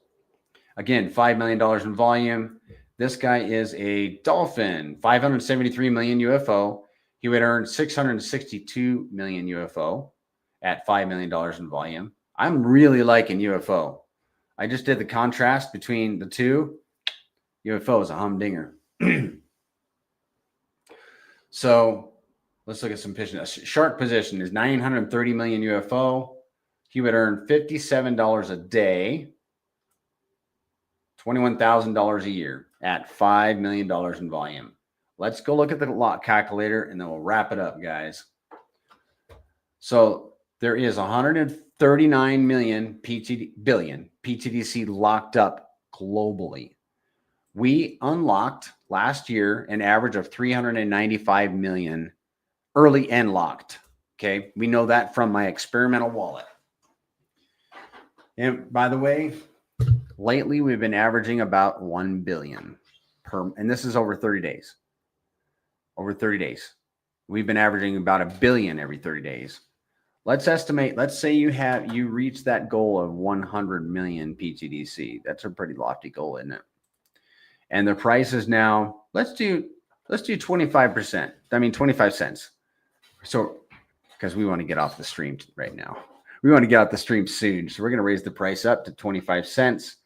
Again, $5 million in volume. This guy is a dolphin, 573 million UFO. He would earn 662 million UFO at $5 million in volume. I'm really liking UFO. I just did the contrast between the two. UFO is a humdinger. So let's look at some position. A shark position is 930 million UFO. He would earn $57 a day, $21,000 a year at $5 million in volume. Let's go look at the lot calculator and then we'll wrap it up, guys. So there is 139 million billion pTGC locked up globally. We unlocked last year an average of 395 million early and locked. Okay. We know that from my experimental wallet. And by the way, lately we've been averaging about 1 billion and this is over 30 days. Over 30 days. We've been averaging about 1 billion every 30 days. Let's estimate, let's say you reach that goal of 100 million pTGC. That's a pretty lofty goal, isn't it? And the price is now, let's do 25%. I mean, 25 cents. So, because we want to get off the stream right now. We want to get off the stream soon. So we're going to raise the price up to 25 cents.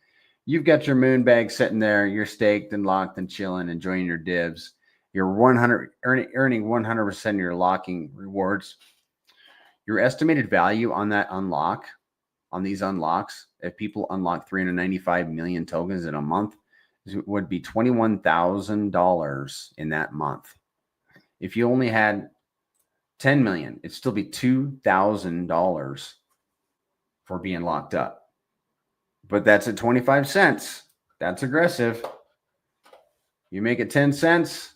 You've got your moon bag sitting there. You're staked and locked and chilling, enjoying your divs. You're earning 100% of your locking rewards. Your estimated value on that unlock, on these unlocks, if people unlock 395 million tokens in a month, would be $21,000 in that month. If you only had 10 million, it'd still be $2,000 for being locked up. But that's at 25 cents. That's aggressive. You make it 10 cents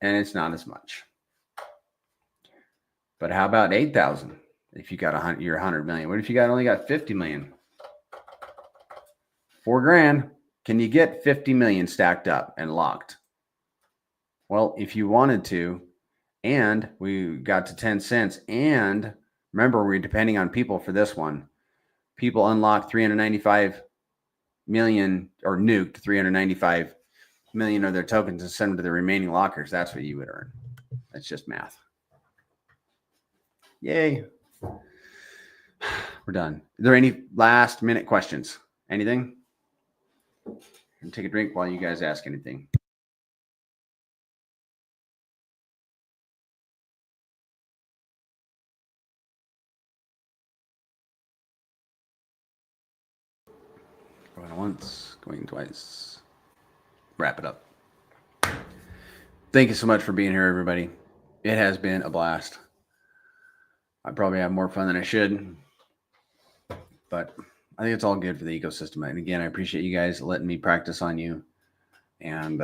and it's not as much. But how about 8,000? If you got your 100 million, what if you only got 50 million? $4,000. Can you get 50 million stacked up and locked? Well, if you wanted to, and we got to 10 cents, and remember, we're depending on people for this one. People unlock 395 million or nuked 395 million of their tokens and send them to the remaining lockers. That's what you would earn. That's just math. Yay. We're done. Are there any last minute questions? Anything? And take a drink while you guys ask anything. Going once, going twice. wrap it up. Thank you so much for being here, everybody. It has been a blast. I probably have more fun than I should, but I think it's all good for the ecosystem. And again, I appreciate you guys letting me practice on you and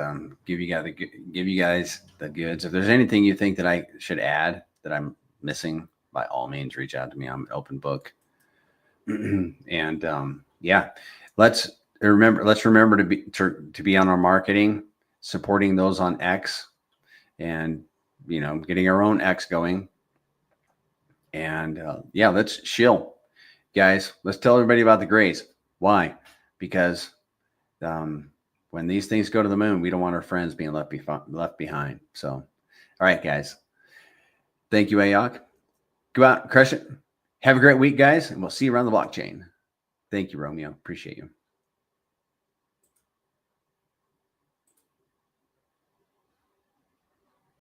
give you guys the goods. If there's anything you think that I should add that I'm missing, by all means, reach out to me. I'm an open book. And yeah, let's remember to be on our marketing, supporting those on X, and getting our own X going. And yeah, let's shill, guys. Let's tell everybody about the Grays. Why? Because when these things go to the moon, we don't want our friends being left behind. So, all right, guys. Thank you, Ayok. Go out, crush it. Have a great week, guys, and we'll see you around the blockchain. Thank you, Romeo. Appreciate you.